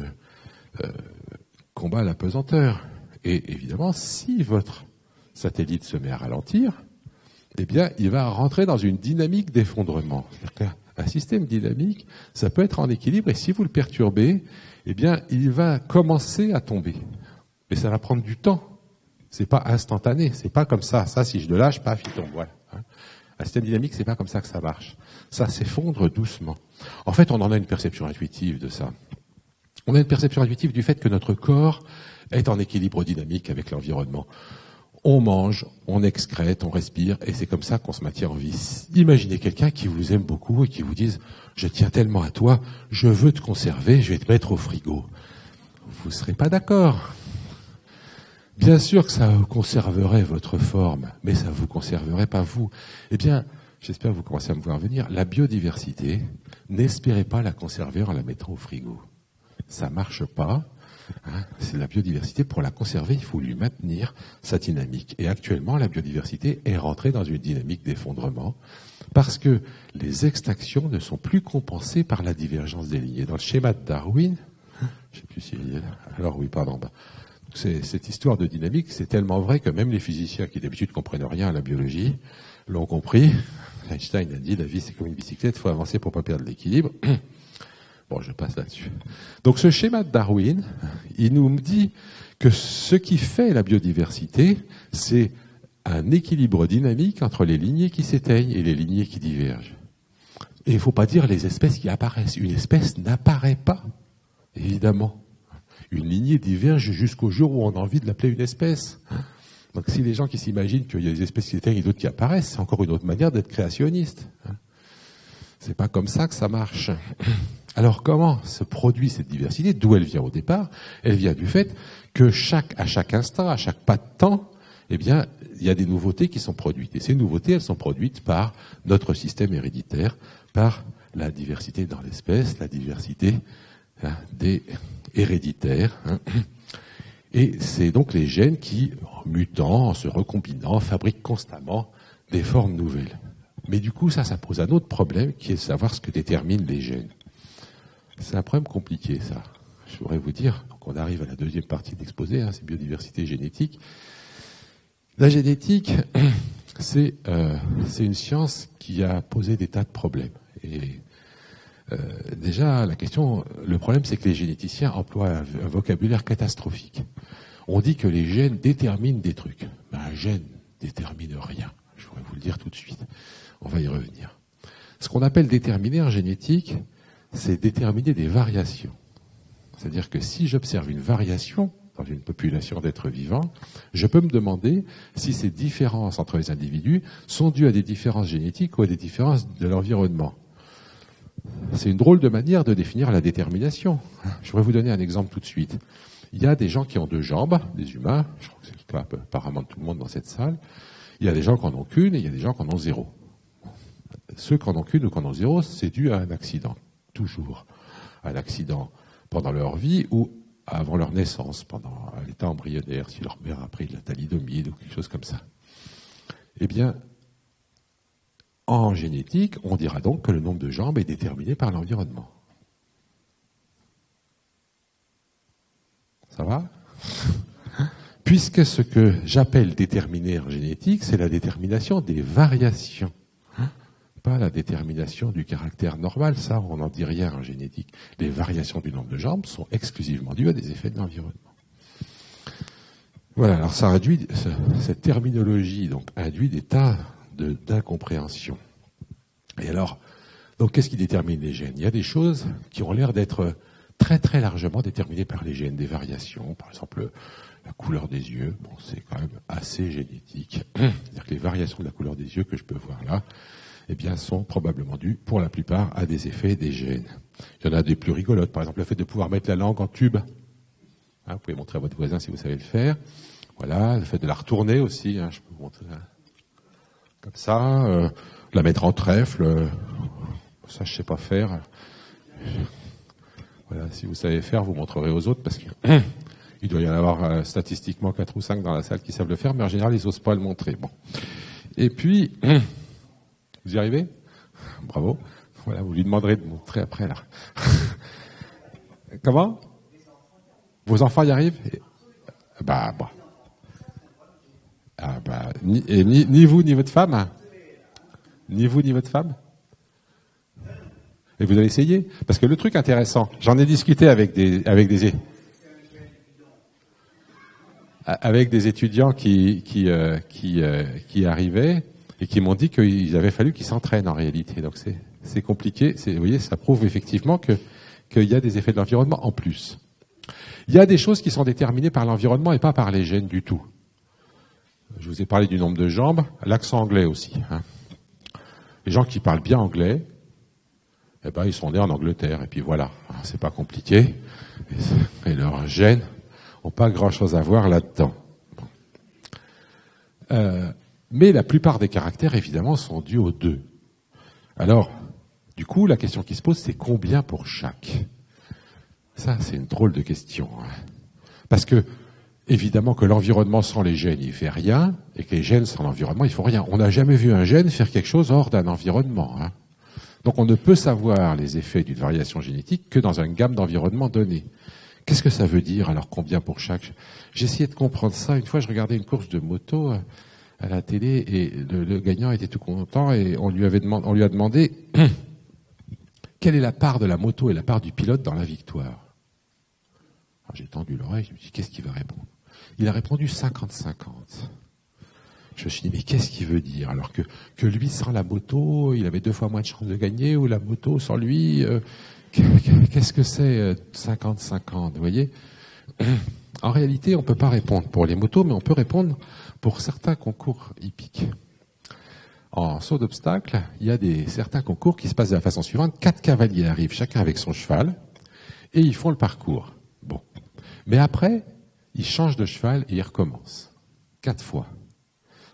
combat la pesanteur. Et évidemment, si votre satellite se met à ralentir, eh bien, il va rentrer dans une dynamique d'effondrement. C'est-à-dire qu'un système dynamique, ça peut être en équilibre, et si vous le perturbez, eh bien, il va commencer à tomber. Mais ça va prendre du temps. C'est pas instantané. C'est pas comme ça. Ça, si je le lâche, paf, il tombe. Voilà. Un système dynamique, c'est pas comme ça que ça marche. Ça s'effondre doucement. En fait, on en a une perception intuitive de ça. On a une perception intuitive du fait que notre corps est en équilibre dynamique avec l'environnement. On mange, on excrète, on respire, et c'est comme ça qu'on se maintient en vie. Imaginez quelqu'un qui vous aime beaucoup et qui vous dise « Je tiens tellement à toi, je veux te conserver, je vais te mettre au frigo ». Vous ne serez pas d'accord. Bien sûr que ça conserverait votre forme, mais ça ne vous conserverait pas vous. Eh bien, j'espère que vous commencez à me voir venir. La biodiversité, n'espérez pas la conserver en la mettant au frigo. Ça ne marche pas. Hein, c'est la biodiversité. Pour la conserver, il faut lui maintenir sa dynamique. Et actuellement, la biodiversité est rentrée dans une dynamique d'effondrement parce que les extinctions ne sont plus compensées par la divergence des lignées. Dans le schéma de Darwin, je ne sais plus si... Alors oui, pardon. Cette histoire de dynamique, c'est tellement vrai que même les physiciens qui d'habitude ne comprennent rien à la biologie l'ont compris. Einstein a dit la vie c'est comme une bicyclette, il faut avancer pour ne pas perdre l'équilibre. Bon, je passe là-dessus. Donc ce schéma de Darwin, il nous dit que ce qui fait la biodiversité, c'est un équilibre dynamique entre les lignées qui s'éteignent et les lignées qui divergent. Et il ne faut pas dire les espèces qui apparaissent. Une espèce n'apparaît pas, évidemment. Une lignée diverge jusqu'au jour où on a envie de l'appeler une espèce. Donc si les gens qui s'imaginent qu'il y a des espèces qui s'éteignent et d'autres qui apparaissent, c'est encore une autre manière d'être créationniste. C'est pas comme ça que ça marche. Alors comment se produit cette diversité? D'où elle vient au départ? Elle vient du fait que à chaque instant, à chaque pas de temps, eh bien, il y a des nouveautés qui sont produites. Et ces nouveautés, elles sont produites par notre système héréditaire, par la diversité dans l'espèce, la diversité des héréditaires. Et c'est donc les gènes qui, en mutant, en se recombinant, fabriquent constamment des formes nouvelles. Mais du coup, ça pose un autre problème, qui est de savoir ce que déterminent les gènes. C'est un problème compliqué, ça. Je voudrais vous dire, donc on arrive à la deuxième partie de l'exposé, c'est biodiversité génétique. La génétique, c'est une science qui a posé des tas de problèmes. Et déjà, le problème, c'est que les généticiens emploient un vocabulaire catastrophique. On dit que les gènes déterminent des trucs. Ben, un gène détermine rien. Je voudrais vous le dire tout de suite. On va y revenir. Ce qu'on appelle déterminer en génétique, c'est déterminer des variations. C'est-à-dire que si j'observe une variation dans une population d'êtres vivants, je peux me demander si ces différences entre les individus sont dues à des différences génétiques ou à des différences de l'environnement. C'est une drôle de manière de définir la détermination. Je voudrais vous donner un exemple tout de suite. Il y a des gens qui ont 2 jambes, des humains, je crois que c'est le cas apparemment de tout le monde dans cette salle. Il y a des gens qui en ont qu'une et il y a des gens qui en ont 0. Ceux qui en ont qu'une ou qui en ont 0, c'est dû à un accident, toujours. Un accident pendant leur vie ou avant leur naissance, pendant l'état embryonnaire, si leur mère a pris de la thalidomide ou quelque chose comme ça. Eh bien, en génétique, on dira donc que le nombre de jambes est déterminé par l'environnement. Ça va? Puisque ce que j'appelle déterminer en génétique, c'est la détermination des variations. Pas la détermination du caractère normal, ça, on n'en dit rien en génétique. Les variations du nombre de jambes sont exclusivement dues à des effets de l'environnement. Voilà, alors ça induit, cette terminologie donc, induit des tas d'incompréhensions. Et alors, donc qu'est-ce qui détermine les gènes? Il y a des choses qui ont l'air d'être très très largement déterminées par les gènes, des variations, par exemple la couleur des yeux, bon, c'est quand même assez génétique. C'est-à-dire que les variations de la couleur des yeux que je peux voir là, eh bien, sont probablement dues, pour la plupart, à des effets des gènes. Il y en a des plus rigolotes. Par exemple, le fait de pouvoir mettre la langue en tube. Vous pouvez montrer à votre voisin si vous savez le faire. Voilà, le fait de la retourner aussi. Je peux vous montrer comme ça. La mettre en trèfle. Ça, je sais pas faire. Voilà, si vous savez faire, vous montrerez aux autres parce qu'il doit y en avoir statistiquement 4 ou 5 dans la salle qui savent le faire, mais en général, ils n'osent pas le montrer. Bon. Et puis... Vous y arrivez? Bravo. Voilà, vous lui demanderez de montrer après, là. Comment? Vos enfants y arrivent? Bah. Ni vous, ni votre femme? Ni vous, ni votre femme? Et vous avez essayé? Parce que le truc intéressant, j'en ai discuté avec des étudiants qui arrivaient, et qui m'ont dit qu'il avait fallu qu'ils s'entraînent en réalité. Donc c'est compliqué. Vous voyez, ça prouve effectivement qu'il y a des effets de l'environnement en plus. Il y a des choses qui sont déterminées par l'environnement et pas par les gènes du tout. Je vous ai parlé du nombre de jambes, l'accent anglais aussi. Les gens qui parlent bien anglais, eh ben, ils sont nés en Angleterre. Et puis voilà, c'est pas compliqué. Et leurs gènes n'ont pas grand-chose à voir là-dedans. Mais la plupart des caractères, évidemment, sont dus aux 2. Alors, du coup, la question qui se pose, c'est combien pour chaque? Ça, c'est une drôle de question. Parce que, évidemment, que l'environnement sans les gènes, il fait rien, et que les gènes sans l'environnement, ils font rien. On n'a jamais vu un gène faire quelque chose hors d'un environnement. Donc, on ne peut savoir les effets d'une variation génétique que dans une gamme d'environnements donnés. Qu'est-ce que ça veut dire, alors, combien pour chaque? J'ai essayé de comprendre ça. Une fois, je regardais une course de moto à la télé, et le gagnant était tout content, et on lui a demandé quelle est la part de la moto et la part du pilote dans la victoire. Alors j'ai tendu l'oreille, je me suis dit, qu'est-ce qu'il va répondre? Il a répondu 50-50. Je me suis dit, mais qu'est-ce qu'il veut dire? Alors que lui, sans la moto, il avait 2 fois moins de chances de gagner, ou la moto, sans lui, qu'est-ce que c'est 50-50, vous voyez? En réalité, on ne peut pas répondre pour les motos, mais on peut répondre pour certains concours hippiques. En saut d'obstacle, il y a certains concours qui se passent de la façon suivante. 4 cavaliers arrivent, chacun avec son cheval, et ils font le parcours. Bon. Mais après, ils changent de cheval et ils recommencent. 4 fois.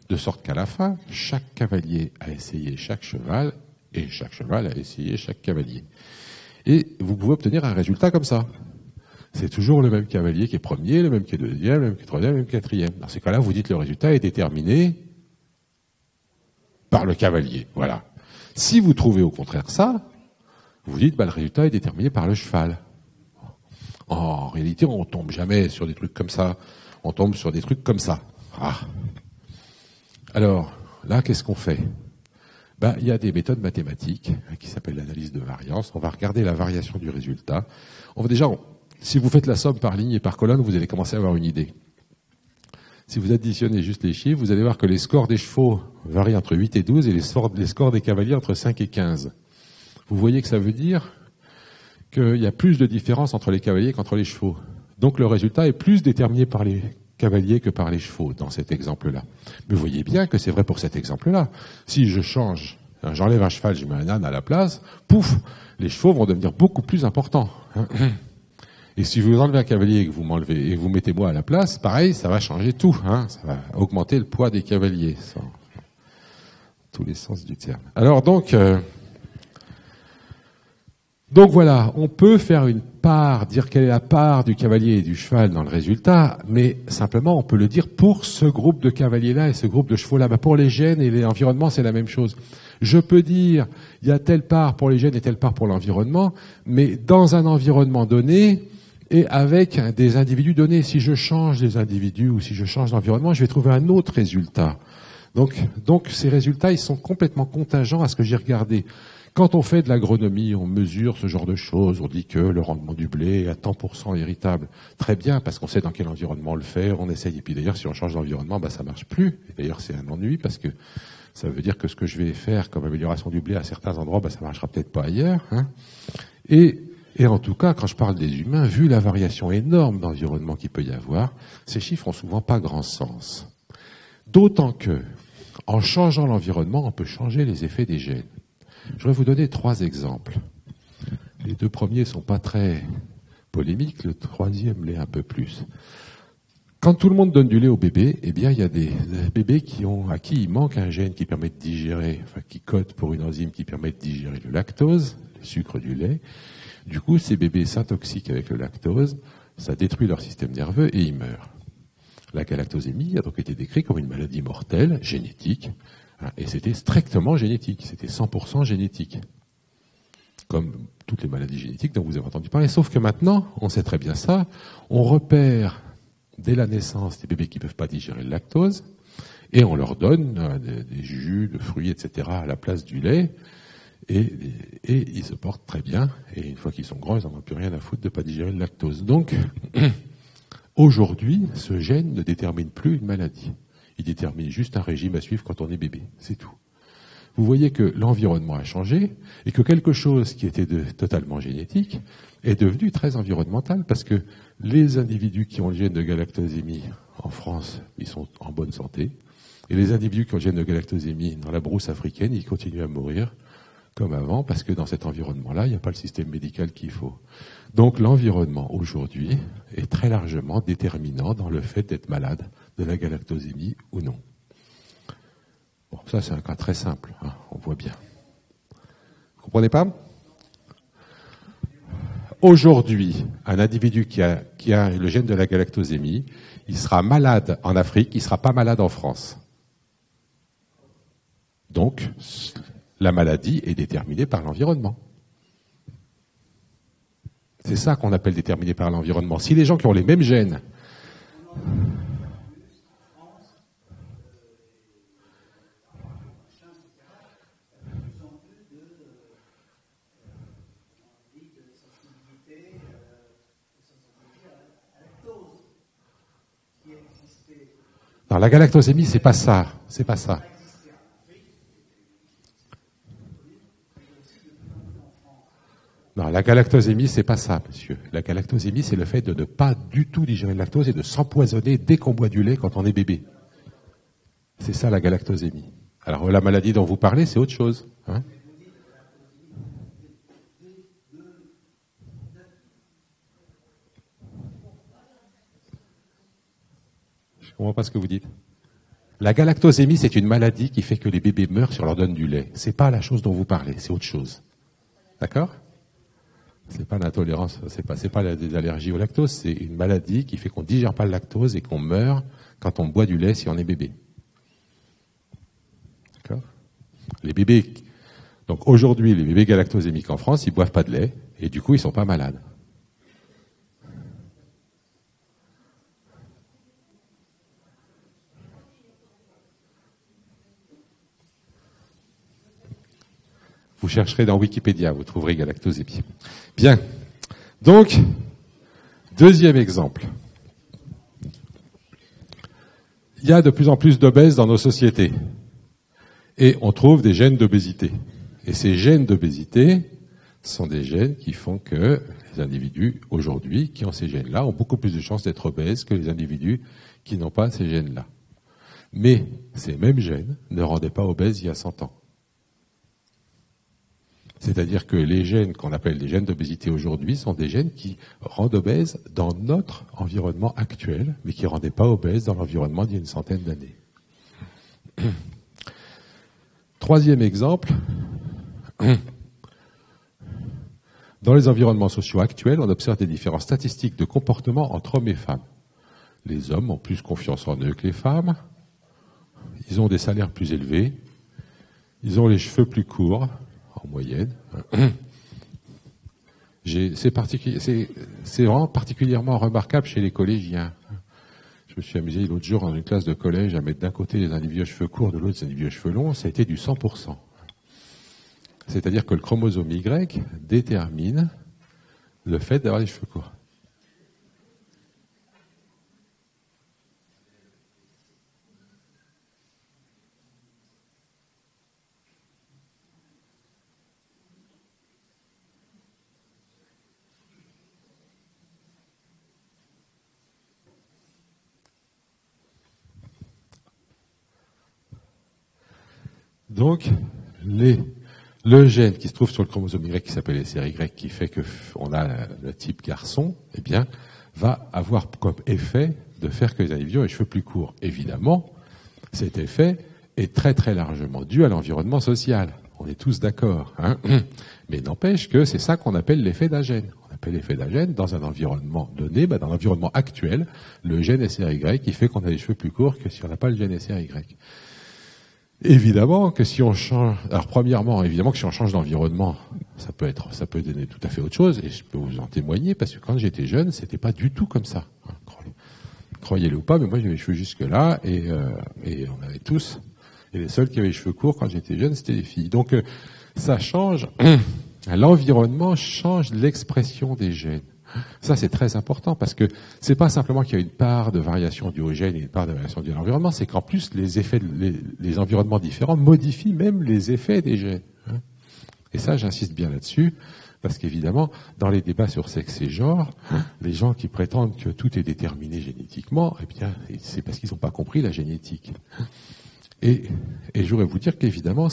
De sorte qu'à la fin, chaque cavalier a essayé chaque cheval, et chaque cheval a essayé chaque cavalier. Et vous pouvez obtenir un résultat comme ça. C'est toujours le même cavalier qui est premier, le même qui est deuxième, le même qui est troisième, le même qui est quatrième. Dans ces cas-là, vous dites que le résultat est déterminé par le cavalier. Voilà. Si vous trouvez au contraire ça, vous dites le résultat est déterminé par le cheval. En réalité, on tombe jamais sur des trucs comme ça. On tombe sur des trucs comme ça. Ah. Alors, là, qu'est-ce qu'on fait? Il y a des méthodes mathématiques qui s'appellent l'analyse de variance. On va regarder la variation du résultat. Si vous faites la somme par ligne et par colonne, vous allez commencer à avoir une idée. Si vous additionnez juste les chiffres, vous allez voir que les scores des chevaux varient entre 8 et 12 et les scores des cavaliers entre 5 et 15. Vous voyez que ça veut dire qu'il y a plus de différence entre les cavaliers qu'entre les chevaux. Donc le résultat est plus déterminé par les cavaliers que par les chevaux dans cet exemple-là. Mais vous voyez bien que c'est vrai pour cet exemple-là. Si je change, j'enlève un cheval, je mets un âne à la place, pouf, les chevaux vont devenir beaucoup plus importants. Et si vous enlevez un cavalier et que vous m'enlevez et vous mettez moi à la place, pareil, ça va changer tout. Ça va augmenter le poids des cavaliers, dans tous les sens du terme. Alors donc voilà, on peut faire une part, dire quelle est la part du cavalier et du cheval dans le résultat, mais simplement on peut le dire pour ce groupe de cavaliers-là et ce groupe de chevaux-là. Pour les gènes et l'environnement, c'est la même chose. Je peux dire, il y a telle part pour les gènes et telle part pour l'environnement, mais dans un environnement donné et avec des individus donnés. Si je change les individus ou si je change l'environnement, je vais trouver un autre résultat. Donc ces résultats, ils sont complètement contingents à ce que j'ai regardé. Quand on fait de l'agronomie, on mesure ce genre de choses, on dit que le rendement du blé est à tant % héritable. Très bien, parce qu'on sait dans quel environnement on le fait, on essaye. Et puis d'ailleurs, si on change d'environnement, ça marche plus. Et d'ailleurs, c'est un ennui parce que ça veut dire que ce que je vais faire comme amélioration du blé à certains endroits, ça marchera peut-être pas ailleurs. Et en tout cas, quand je parle des humains, vu la variation énorme d'environnement qu'il peut y avoir, ces chiffres ont souvent pas grand sens. D'autant que, en changeant l'environnement, on peut changer les effets des gènes. Je vais vous donner 3 exemples. Les 2 premiers sont pas très polémiques, le 3e l'est un peu plus. Quand tout le monde donne du lait aux bébés, il y a des bébés à qui il manque un gène qui permet de digérer, qui code pour une enzyme qui permet de digérer le lactose, le sucre du lait. Du coup, ces bébés s'intoxiquent avec le lactose, ça détruit leur système nerveux et ils meurent. La galactosémie a donc été décrite comme une maladie mortelle, génétique, et c'était strictement génétique, c'était 100% génétique. Comme toutes les maladies génétiques dont vous avez entendu parler, sauf que maintenant, on sait très bien ça, on repère dès la naissance des bébés qui ne peuvent pas digérer le lactose, et on leur donne des jus de fruits, etc. à la place du lait, et ils se portent très bien, et une fois qu'ils sont grands, ils n'en ont plus rien à foutre de ne pas digérer le lactose. Donc, aujourd'hui, ce gène ne détermine plus une maladie. Il détermine juste un régime à suivre quand on est bébé, c'est tout. Vous voyez que l'environnement a changé, et que quelque chose qui était totalement génétique est devenu très environnemental, parce que les individus qui ont le gène de galactosémie en France, ils sont en bonne santé, et les individus qui ont le gène de galactosémie dans la brousse africaine, ils continuent à mourir comme avant, parce que dans cet environnement-là, il n'y a pas le système médical qu'il faut. Donc l'environnement, aujourd'hui, est très largement déterminant dans le fait d'être malade de la galactosémie ou non. Bon, ça c'est un cas très simple, on voit bien. Vous comprenez pas? Aujourd'hui, un individu qui a le gène de la galactosémie, il sera malade en Afrique, il ne sera pas malade en France. Donc, la maladie est déterminée par l'environnement. C'est ça qu'on appelle déterminé par l'environnement. Si les gens qui ont les mêmes gènes... Non, la galactosémie, c'est pas ça. C'est pas ça. Non, la galactosémie, c'est pas ça, monsieur. La galactosémie, c'est le fait de ne pas du tout digérer le lactose et de s'empoisonner dès qu'on boit du lait quand on est bébé. C'est ça la galactosémie. Alors la maladie dont vous parlez, c'est autre chose. Hein. Je comprends pas ce que vous dites. La galactosémie, c'est une maladie qui fait que les bébés meurent si on leur donne du lait. C'est pas la chose dont vous parlez, c'est autre chose. D'accord ? C'est pas l'intolérance, c'est pas des allergies au lactose, c'est une maladie qui fait qu'on digère pas le lactose et qu'on meurt quand on boit du lait si on est bébé. D'accord ? Les bébés, donc aujourd'hui, les bébés galactosémiques en France, ils boivent pas de lait et du coup, ils sont pas malades. Vous chercherez dans Wikipédia, vous trouverez galactosémie. Bien. Donc, deuxième exemple. Il y a de plus en plus d'obèses dans nos sociétés. Et on trouve des gènes d'obésité. Et ces gènes d'obésité sont des gènes qui font que les individus, aujourd'hui, qui ont ces gènes-là, ont beaucoup plus de chances d'être obèses que les individus qui n'ont pas ces gènes-là. Mais ces mêmes gènes ne rendaient pas obèses il y a 100 ans. C'est-à-dire que les gènes qu'on appelle des gènes d'obésité aujourd'hui sont des gènes qui rendent obèses dans notre environnement actuel, mais qui ne rendaient pas obèses dans l'environnement d'il y a une centaine d'années. Troisième exemple, dans les environnements sociaux actuels, on observe des différences statistiques de comportement entre hommes et femmes. Les hommes ont plus confiance en eux que les femmes, ils ont des salaires plus élevés, ils ont les cheveux plus courts, en moyenne. C'est vraiment particulièrement remarquable chez les collégiens. Je me suis amusé l'autre jour dans une classe de collège à mettre d'un côté les individus à cheveux courts, de l'autre les individus à cheveux longs, ça a été du 100%. C'est-à-dire que le chromosome Y détermine le fait d'avoir les cheveux courts. Donc, le gène qui se trouve sur le chromosome Y, qui s'appelle SRY, qui fait qu'on a le type garçon, eh bien, va avoir comme effet de faire que les individus ont les cheveux plus courts. Évidemment, cet effet est très très largement dû à l'environnement social. On est tous d'accord. Hein, mais n'empêche que c'est ça qu'on appelle l'effet d'un gène. On appelle l'effet d'un gène dans un environnement donné, dans l'environnement actuel, le gène SRY qui fait qu'on a les cheveux plus courts que si on n'a pas le gène SRY. Évidemment que si on change, alors premièrement, évidemment que si on change d'environnement, ça peut donner tout à fait autre chose, et je peux vous en témoigner, parce que quand j'étais jeune, c'était pas du tout comme ça. Croyez-le ou pas, mais moi j'avais les cheveux jusque là, et on avait tous, et les seuls qui avaient les cheveux courts quand j'étais jeune, c'était les filles. Donc ça change, l'environnement change l'expression des gènes. Ça, c'est très important parce que c'est pas simplement qu'il y a une part de variation due au gène et une part de variation due à l'environnement, c'est qu'en plus, les environnements différents modifient même les effets des gènes. Et ça, j'insiste bien là-dessus parce qu'évidemment, dans les débats sur sexe et genre, les gens qui prétendent que tout est déterminé génétiquement, eh bien, c'est parce qu'ils n'ont pas compris la génétique. Et je voudrais vous dire qu'évidemment,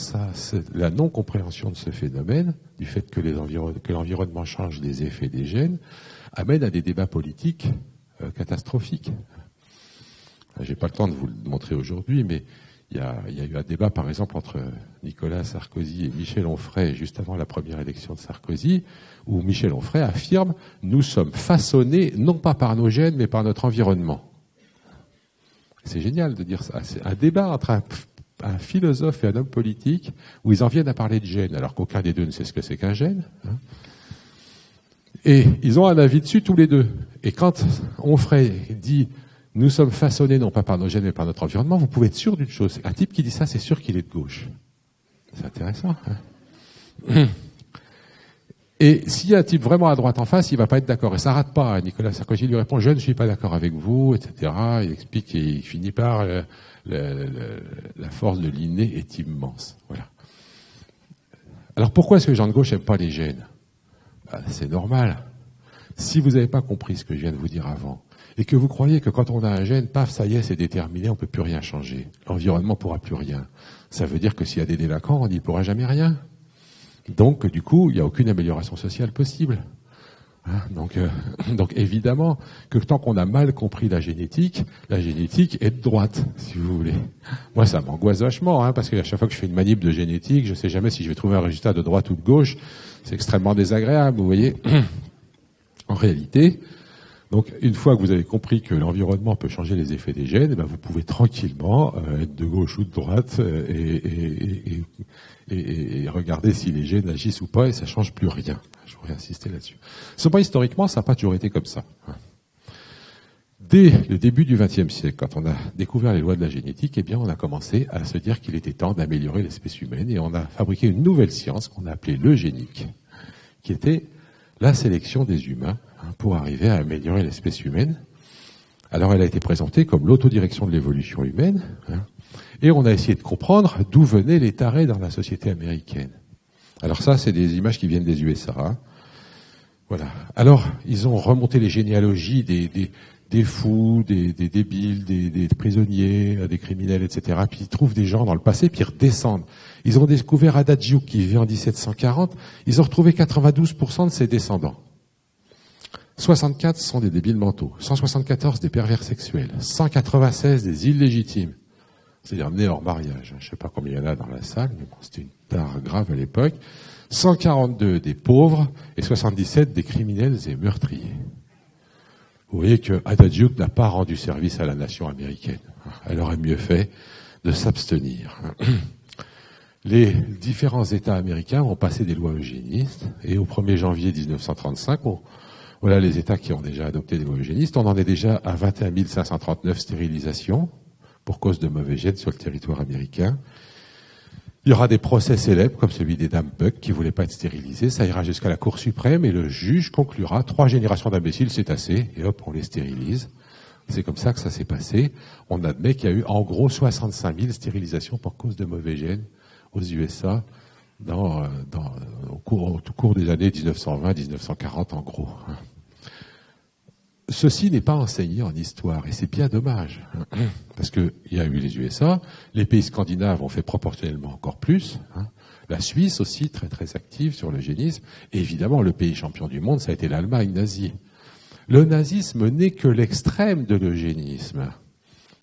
la non-compréhension de ce phénomène, du fait que l'environnement change les effets des gènes, amène à des débats politiques catastrophiques. J'ai pas le temps de vous le montrer aujourd'hui, mais il y a eu un débat, par exemple, entre Nicolas Sarkozy et Michel Onfray, juste avant la première élection de Sarkozy, où Michel Onfray affirme « Nous sommes façonnés, non pas par nos gènes, mais par notre environnement ». C'est génial de dire ça. C'est un débat entre un philosophe et un homme politique où ils en viennent à parler de gènes, alors qu'aucun des deux ne sait ce que c'est qu'un gène. Et ils ont un avis dessus tous les deux. Et quand Onfray dit « Nous sommes façonnés non pas par nos gènes mais par notre environnement », vous pouvez être sûr d'une chose. Un type qui dit ça, c'est sûr qu'il est de gauche. C'est intéressant. Et s'il y a un type vraiment à droite en face, il va pas être d'accord. Et ça rate pas. Nicolas Sarkozy lui répond, je ne suis pas d'accord avec vous, etc. Il explique et il finit par la force de l'inné est immense. Voilà. Alors pourquoi est-ce que les gens de gauche n'aiment pas les gènes? C'est normal. Si vous n'avez pas compris ce que je viens de vous dire avant, et que vous croyez que quand on a un gène, paf, ça y est, c'est déterminé, on ne peut plus rien changer. L'environnement ne pourra plus rien. Ça veut dire que s'il y a des délinquants, on n'y pourra jamais rien. Donc, du coup, il n'y a aucune amélioration sociale possible. Hein, donc évidemment que tant qu'on a mal compris la génétique est de droite, si vous voulez. Moi, ça m'angoisse vachement, hein, parce qu'à chaque fois que je fais une manip de génétique, je ne sais jamais si je vais trouver un résultat de droite ou de gauche. C'est extrêmement désagréable, vous voyez. En réalité, donc une fois que vous avez compris que l'environnement peut changer les effets des gènes, vous pouvez tranquillement être de gauche ou de droite et regarder si les gènes agissent ou pas, et ça change plus rien. Je voudrais insister là-dessus. Cependant, historiquement, ça n'a pas toujours été comme ça. Dès le début du XXe siècle, quand on a découvert les lois de la génétique, eh bien, on a commencé à se dire qu'il était temps d'améliorer l'espèce humaine, et on a fabriqué une nouvelle science qu'on a appelée l'eugénique, qui était la sélection des humains pour arriver à améliorer l'espèce humaine. Alors, elle a été présentée comme l'autodirection de l'évolution humaine, et on a essayé de comprendre d'où venaient les tarés dans la société américaine. Alors ça, c'est des images qui viennent des USA. Voilà. Alors, ils ont remonté les généalogies des fous, des débiles, des prisonniers, des criminels, etc. Puis ils trouvent des gens dans le passé, puis ils redescendent. Ils ont découvert Adagiou, qui vivait en 1740. Ils ont retrouvé 92% de ses descendants. 64 sont des débiles mentaux, 174 des pervers sexuels, 196 des illégitimes, c'est-à-dire nés hors mariage. Je ne sais pas combien il y en a dans la salle, mais bon, c'était une tare grave à l'époque. 142 des pauvres et 77 des criminels et meurtriers. Vous voyez que Adagiou n'a pas rendu service à la nation américaine. Elle aurait mieux fait de s'abstenir. Les différents États américains ont passé des lois eugénistes, et au 1er janvier 1935, voilà les États qui ont déjà adopté des lois eugénistes. On en est déjà à 21 539 stérilisations pour cause de mauvais gènes sur le territoire américain. Il y aura des procès célèbres, comme celui des dames Buck, qui ne voulaient pas être stérilisées. Ça ira jusqu'à la Cour suprême, et le juge conclura 3 générations d'imbéciles, c'est assez, et hop, on les stérilise. C'est comme ça que ça s'est passé. On admet qu'il y a eu en gros 65 000 stérilisations pour cause de mauvais gènes aux USA au cours des années 1920-1940, en gros. Ceci n'est pas enseigné en histoire, et c'est bien dommage, parce qu'il y a eu les USA, les pays scandinaves ont fait proportionnellement encore plus, la Suisse aussi, très très active sur l'eugénisme, et évidemment le pays champion du monde, ça a été l'Allemagne nazie. Le nazisme n'est que l'extrême de l'eugénisme.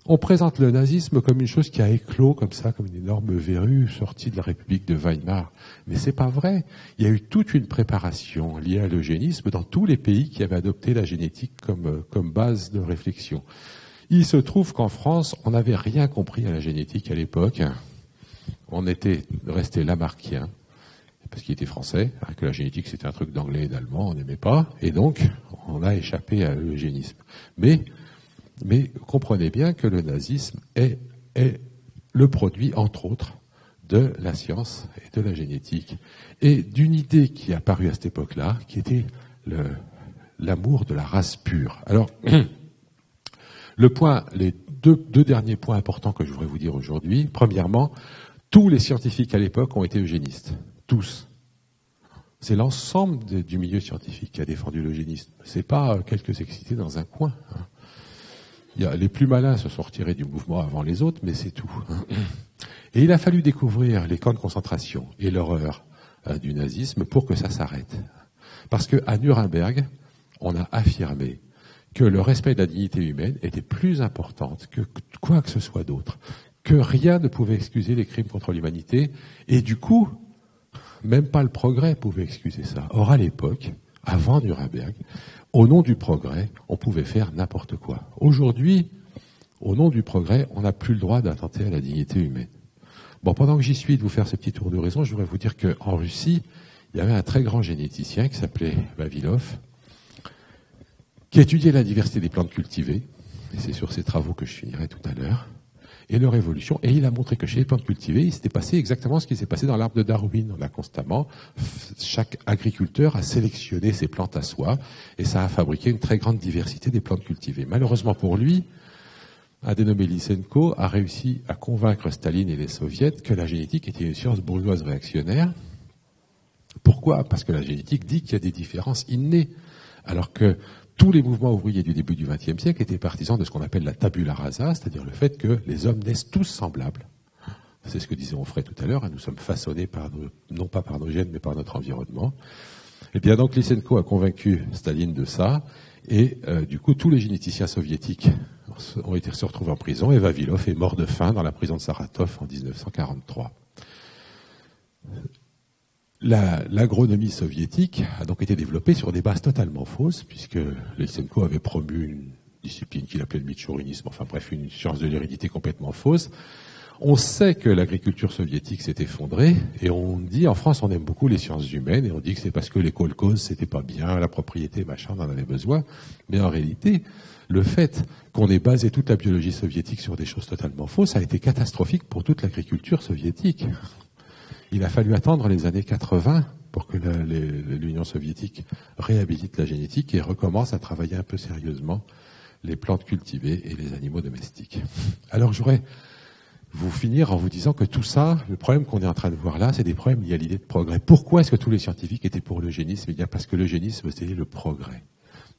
On présente le nazisme comme une chose qui a éclos comme ça, comme une énorme verrue sortie de la République de Weimar. Mais c'est pas vrai. Il y a eu toute une préparation liée à l'eugénisme dans tous les pays qui avaient adopté la génétique comme base de réflexion. Il se trouve qu'en France, on n'avait rien compris à la génétique à l'époque. On était resté lamarckien, parce qu'il était français, que la génétique c'était un truc d'anglais et d'allemand, on n'aimait pas, et donc on a échappé à l'eugénisme. Mais comprenez bien que le nazisme est le produit, entre autres, de la science et de la génétique, et d'une idée qui est apparue à cette époque-là, qui était l'amour de la race pure. Alors, les deux derniers points importants que je voudrais vous dire aujourd'hui. Premièrement, tous les scientifiques à l'époque ont été eugénistes. Tous. C'est l'ensemble du milieu scientifique qui a défendu l'eugénisme. C'est pas quelques excités dans un coin. Les plus malins se sont retirés du mouvement avant les autres, mais c'est tout. Et il a fallu découvrir les camps de concentration et l'horreur du nazisme pour que ça s'arrête. Parce qu'à Nuremberg, on a affirmé que le respect de la dignité humaine était plus important que quoi que ce soit d'autre, que rien ne pouvait excuser les crimes contre l'humanité, et du coup, même pas le progrès pouvait excuser ça. Or, à l'époque, avant Nuremberg, au nom du progrès, on pouvait faire n'importe quoi. Aujourd'hui, au nom du progrès, on n'a plus le droit d'attenter à la dignité humaine. Bon, pendant que j'y suis de vous faire ce petit tour d'horizon, je voudrais vous dire qu'en Russie, il y avait un très grand généticien qui s'appelait Vavilov, qui étudiait la diversité des plantes cultivées, et c'est sur ces travaux que je finirai tout à l'heure. et leur évolution. Et il a montré que chez les plantes cultivées, il s'était passé exactement ce qui s'est passé dans l'arbre de Darwin. On a constamment, chaque agriculteur a sélectionné ses plantes à soi, et ça a fabriqué une très grande diversité des plantes cultivées. Malheureusement pour lui, un dénommé Lysenko a réussi à convaincre Staline et les soviets que la génétique était une science bourgeoise réactionnaire. Pourquoi? Parce que la génétique dit qu'il y a des différences innées, alors que tous les mouvements ouvriers du début du XXe siècle étaient partisans de ce qu'on appelle la tabula rasa, c'est-à-dire le fait que les hommes naissent tous semblables. C'est ce que disait Onfray tout à l'heure, nous sommes façonnés non pas par nos gènes, mais par notre environnement. Et bien donc Lysenko a convaincu Staline de ça, et du coup tous les généticiens soviétiques ont été se retrouvés en prison, et Vavilov est mort de faim dans la prison de Saratov en 1943. L'agronomie soviétique a donc été développée sur des bases totalement fausses, puisque Lysenko avait promu une discipline qu'il appelait le mitchourinisme, enfin bref, une science de l'hérédité complètement fausse. On sait que l'agriculture soviétique s'est effondrée, et on dit, en France, on aime beaucoup les sciences humaines, et on dit que c'est parce que les kolkhozes, c'était pas bien, la propriété, machin, on en avait besoin. Mais en réalité, le fait qu'on ait basé toute la biologie soviétique sur des choses totalement fausses a été catastrophique pour toute l'agriculture soviétique. Il a fallu attendre les années 80 pour que l'Union soviétique réhabilite la génétique et recommence à travailler un peu sérieusement les plantes cultivées et les animaux domestiques. Alors je voudrais vous finir en vous disant que tout ça, le problème qu'on est en train de voir là, c'est des problèmes liés à l'idée de progrès. Pourquoi est-ce que tous les scientifiques étaient pour l'eugénisme? Eh bien parce que l'eugénisme, c'était le progrès.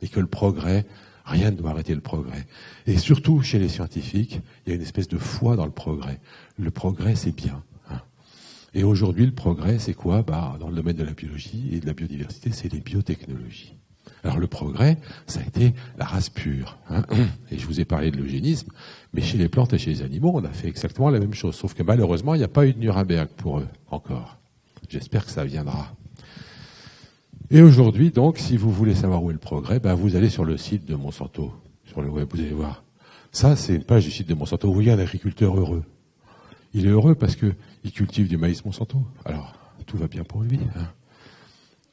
Et que le progrès, rien ne doit arrêter le progrès. Et surtout, chez les scientifiques, il y a une espèce de foi dans le progrès. Le progrès, c'est bien. Et aujourd'hui, le progrès, c'est quoi? Dans le domaine de la biologie et de la biodiversité, c'est les biotechnologies. Alors le progrès, ça a été la race pure. Et je vous ai parlé de l'eugénisme, mais chez les plantes et chez les animaux, on a fait exactement la même chose. Sauf que malheureusement, il n'y a pas eu de Nuremberg pour eux, encore. J'espère que ça viendra. Et aujourd'hui, donc, si vous voulez savoir où est le progrès, vous allez sur le site de Monsanto, sur le web, vous allez voir. Ça, c'est une page du site de Monsanto. Vous voyez un agriculteur heureux. Il est heureux parce qu'il cultive du maïs Monsanto. Alors, tout va bien pour lui.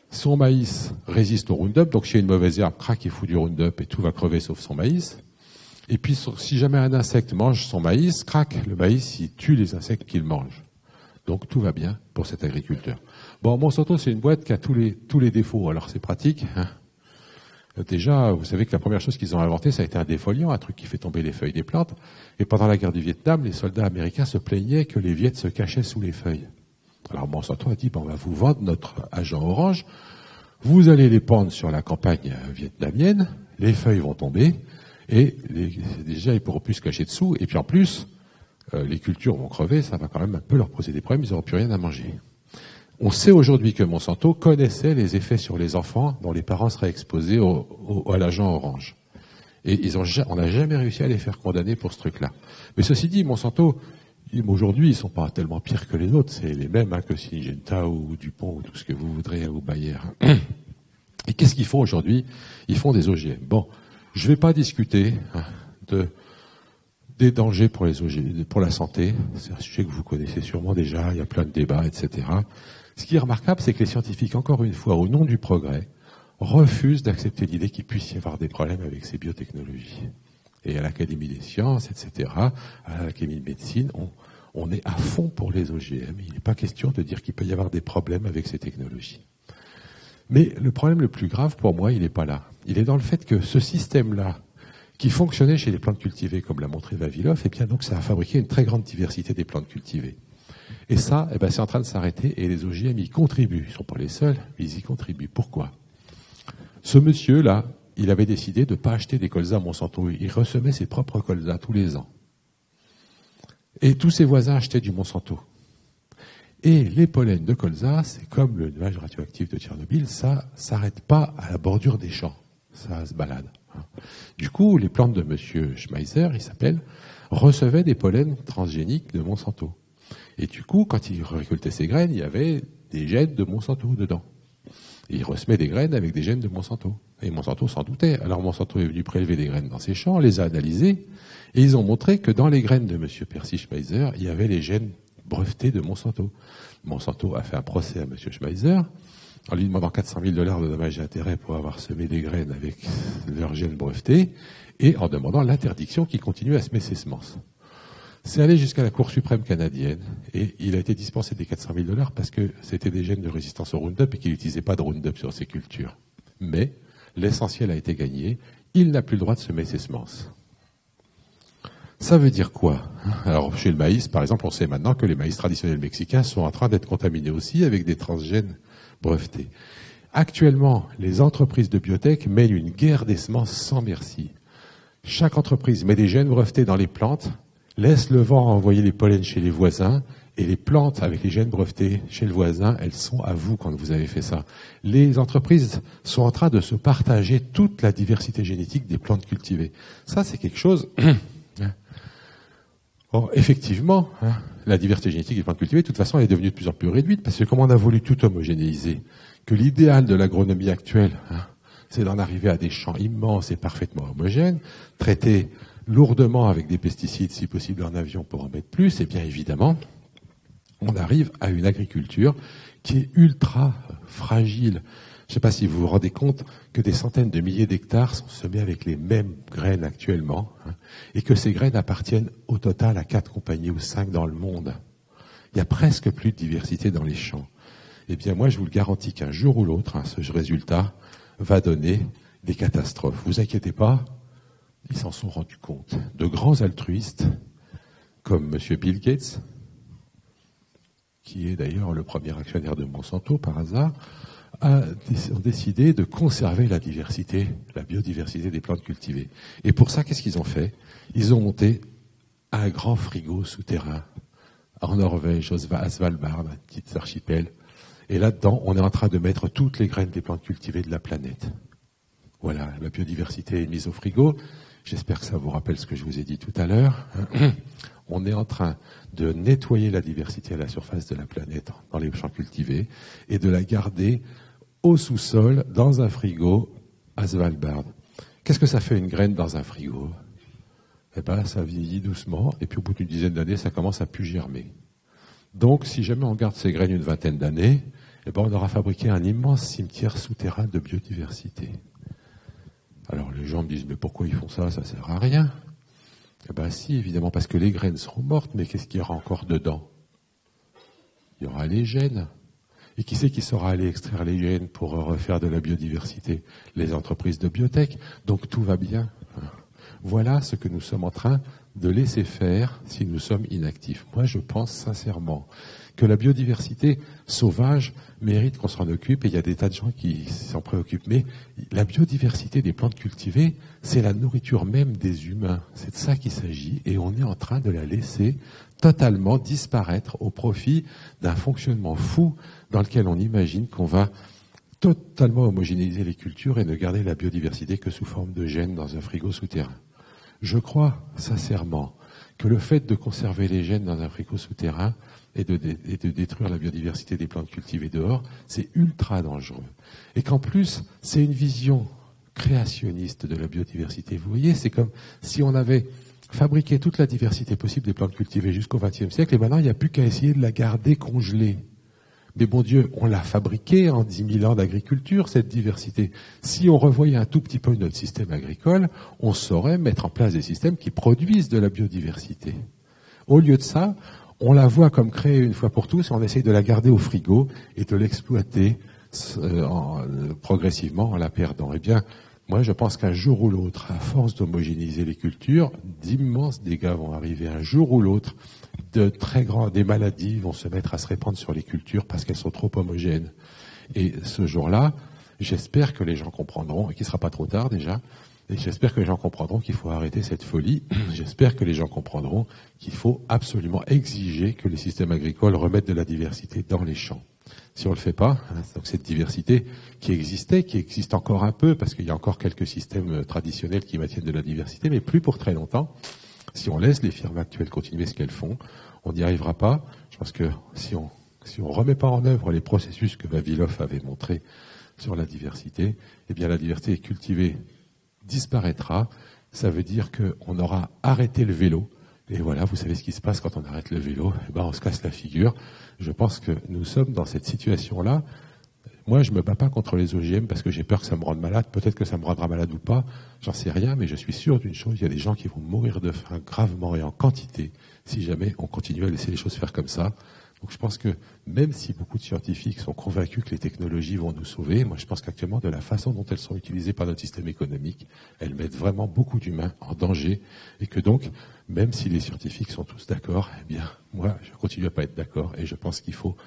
Son maïs résiste au Roundup, donc s'il y a une mauvaise herbe, crac, il fout du Roundup et tout va crever sauf son maïs. Et puis, si jamais un insecte mange son maïs, crac, le maïs, il tue les insectes qu'il mange. Donc, tout va bien pour cet agriculteur. Bon, Monsanto, c'est une boîte qui a tous les défauts. Alors, c'est pratique. Déjà, vous savez que la première chose qu'ils ont inventé, ça a été un défoliant, un truc qui fait tomber les feuilles des plantes. Et pendant la guerre du Vietnam, les soldats américains se plaignaient que les Viettes se cachaient sous les feuilles. Alors Monsanto a dit, on va vous vendre notre agent orange, vous allez les pendre sur la campagne vietnamienne, les feuilles vont tomber, et déjà ils pourront plus se cacher dessous, et puis en plus, les cultures vont crever, ça va quand même un peu leur poser des problèmes, ils n'auront plus rien à manger. On sait aujourd'hui que Monsanto connaissait les effets sur les enfants dont les parents seraient exposés à l'agent orange. Et on n'a jamais réussi à les faire condamner pour ce truc-là. Mais ceci dit, Monsanto, aujourd'hui, ils ne sont pas tellement pires que les autres. C'est les mêmes que Syngenta ou Dupont ou tout ce que vous voudrez, ou Bayer. Et qu'est-ce qu'ils font aujourd'hui? Ils font des OGM. Bon, je ne vais pas discuter des dangers pour les OGM, pour la santé. C'est un sujet que vous connaissez sûrement déjà. Il y a plein de débats, etc. Ce qui est remarquable, c'est que les scientifiques, encore une fois, au nom du progrès, refusent d'accepter l'idée qu'il puisse y avoir des problèmes avec ces biotechnologies. Et à l'Académie des sciences, etc., à l'Académie de médecine, on est à fond pour les OGM. Il n'est pas question de dire qu'il peut y avoir des problèmes avec ces technologies. Mais le problème le plus grave, pour moi, il n'est pas là. Il est dans le fait que ce système-là, qui fonctionnait chez les plantes cultivées, comme l'a montré Vavilov, bien donc ça a fabriqué une très grande diversité des plantes cultivées. Et ça, c'est en train de s'arrêter, et les OGM y contribuent. Ils ne sont pas les seuls, mais ils y contribuent. Pourquoi? Ce monsieur-là, il avait décidé de ne pas acheter des colzas Monsanto. Il ressemait ses propres colzas tous les ans. Et tous ses voisins achetaient du Monsanto. Et les pollens de colza, c'est comme le nuage radioactif de Tchernobyl, ça ne s'arrête pas à la bordure des champs. Ça se balade. Du coup, les plantes de M. Schmeiser, il s'appelle, recevaient des pollens transgéniques de Monsanto. Et du coup, quand il récoltait ses graines, il y avait des gènes de Monsanto dedans. Et il resemait des graines avec des gènes de Monsanto. Et Monsanto s'en doutait. Alors Monsanto est venu prélever des graines dans ses champs, les a analysées, et ils ont montré que dans les graines de M. Percy Schmeiser, il y avait les gènes brevetés de Monsanto. Monsanto a fait un procès à M. Schmeiser, en lui demandant 400 000 $ de dommages et intérêts pour avoir semé des graines avec leurs gènes brevetés, et en demandant l'interdiction qu'il continue à semer ses semences. C'est allé jusqu'à la Cour suprême canadienne et il a été dispensé des $400 000 parce que c'était des gènes de résistance au Roundup et qu'il n'utilisait pas de Roundup sur ses cultures. Mais l'essentiel a été gagné, il n'a plus le droit de semer ses semences. Ça veut dire quoi? Alors chez le maïs, par exemple, on sait maintenant que les maïs traditionnels mexicains sont en train d'être contaminés aussi avec des transgènes brevetés. Actuellement, les entreprises de biotech mènent une guerre des semences sans merci. Chaque entreprise met des gènes brevetés dans les plantes, laisse le vent envoyer les pollens chez les voisins, et les plantes avec les gènes brevetés chez le voisin, elles sont à vous quand vous avez fait ça. Les entreprises sont en train de se partager toute la diversité génétique des plantes cultivées. Ça, c'est quelque chose... Or, effectivement, la diversité génétique des plantes cultivées, de toute façon, elle est devenue de plus en plus réduite, parce que comme on a voulu tout homogénéiser, que l'idéal de l'agronomie actuelle, c'est d'en arriver à des champs immenses et parfaitement homogènes, traités lourdement avec des pesticides, si possible en avion pour en mettre plus, et bien évidemment, on arrive à une agriculture qui est ultra fragile. Je ne sais pas si vous vous rendez compte que des centaines de milliers d'hectares sont semés avec les mêmes graines actuellement, et que ces graines appartiennent au total à 4 compagnies ou 5 dans le monde. Il n'y a presque plus de diversité dans les champs. Eh bien, moi, je vous le garantis qu'un jour ou l'autre, ce résultat va donner des catastrophes. Vous inquiétez pas, ils s'en sont rendus compte. De grands altruistes, comme M. Bill Gates, qui est d'ailleurs le premier actionnaire de Monsanto par hasard, ont décidé de conserver la diversité, la biodiversité des plantes cultivées. Et pour ça, qu'est-ce qu'ils ont fait? Ils ont monté un grand frigo souterrain en Norvège, à Svalbard, un petit archipel. Et là-dedans, on est en train de mettre toutes les graines des plantes cultivées de la planète. Voilà, la biodiversité est mise au frigo. J'espère que ça vous rappelle ce que je vous ai dit tout à l'heure. On est en train de nettoyer la diversité à la surface de la planète dans les champs cultivés et de la garder au sous-sol, dans un frigo, à Svalbard. Qu'est-ce que ça fait une graine dans un frigo? Eh bien, ça vieillit doucement, et puis au bout d'une dizaine d'années, ça commence à plus germer. Donc, si jamais on garde ces graines une vingtaine d'années, eh ben, on aura fabriqué un immense cimetière souterrain de biodiversité. Alors, les gens me disent, mais pourquoi ils font ça? Ça sert à rien. Eh bien, si, évidemment, parce que les graines seront mortes, mais qu'est-ce qu'il y aura encore dedans? Il y aura les gènes. Et qui c'est qui saura aller extraire les gènes pour refaire de la biodiversité? Les entreprises de biotech. Donc tout va bien. Voilà ce que nous sommes en train de laisser faire si nous sommes inactifs. Moi, je pense sincèrement que la biodiversité sauvage mérite qu'on s'en occupe, et il y a des tas de gens qui s'en préoccupent. Mais la biodiversité des plantes cultivées, c'est la nourriture même des humains. C'est de ça qu'il s'agit, et on est en train de la laisser totalement disparaître au profit d'un fonctionnement fou dans lequel on imagine qu'on va totalement homogénéiser les cultures et ne garder la biodiversité que sous forme de gènes dans un frigo souterrain. Je crois sincèrement que le fait de conserver les gènes dans un frigo souterrain et de détruire la biodiversité des plantes cultivées dehors, c'est ultra dangereux. Et qu'en plus, c'est une vision créationniste de la biodiversité. Vous voyez, c'est comme si on avait fabriqué toute la diversité possible des plantes cultivées jusqu'au XXe siècle, et maintenant il n'y a plus qu'à essayer de la garder congelée. Mais bon Dieu, on l'a fabriquée en 10 000 ans d'agriculture, cette diversité. Si on revoyait un tout petit peu notre système agricole, on saurait mettre en place des systèmes qui produisent de la biodiversité. Au lieu de ça, on la voit comme créée une fois pour tous, et on essaye de la garder au frigo et de l'exploiter progressivement en la perdant. Eh bien, moi, je pense qu'un jour ou l'autre, à force d'homogénéiser les cultures, d'immenses dégâts vont arriver. Un jour ou l'autre, des maladies vont se mettre à se répandre sur les cultures parce qu'elles sont trop homogènes. Et ce jour-là, j'espère que les gens comprendront, et qu'il ne sera pas trop tard déjà, et j'espère que les gens comprendront qu'il faut arrêter cette folie. J'espère que les gens comprendront qu'il faut absolument exiger que les systèmes agricoles remettent de la diversité dans les champs. Si on ne le fait pas, donc cette diversité qui existe encore un peu, parce qu'il y a encore quelques systèmes traditionnels qui maintiennent de la diversité, mais plus pour très longtemps. Si on laisse les firmes actuelles continuer ce qu'elles font, on n'y arrivera pas. Je pense que si on remet pas en œuvre les processus que Vavilov avait montrés sur la diversité, eh bien la diversité cultivée disparaîtra. Ça veut dire qu'on aura arrêté le vélo. Et voilà, vous savez ce qui se passe quand on arrête le vélo. Eh ben, on se casse la figure. Je pense que nous sommes dans cette situation-là. moi, je me bats pas contre les OGM parce que j'ai peur que ça me rende malade. Peut-être que ça me rendra malade ou pas, j'en sais rien, mais je suis sûr d'une chose, il y a des gens qui vont mourir de faim gravement et en quantité si jamais on continue à laisser les choses faire comme ça. Donc je pense que même si beaucoup de scientifiques sont convaincus que les technologies vont nous sauver, moi je pense qu'actuellement, de la façon dont elles sont utilisées par notre système économique, elles mettent vraiment beaucoup d'humains en danger. Et que donc, même si les scientifiques sont tous d'accord, eh bien, moi je continue à pas être d'accord et je pense qu'il faut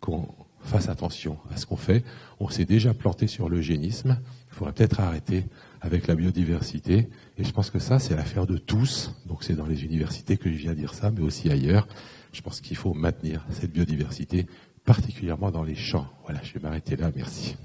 qu'on fasse attention à ce qu'on fait. On s'est déjà planté sur l'eugénisme, il faudrait peut-être arrêter avec la biodiversité. Et je pense que ça, c'est l'affaire de tous. Donc c'est dans les universités que je viens dire ça, mais aussi ailleurs. Je pense qu'il faut maintenir cette biodiversité, particulièrement dans les champs. Voilà, je vais m'arrêter là. Merci.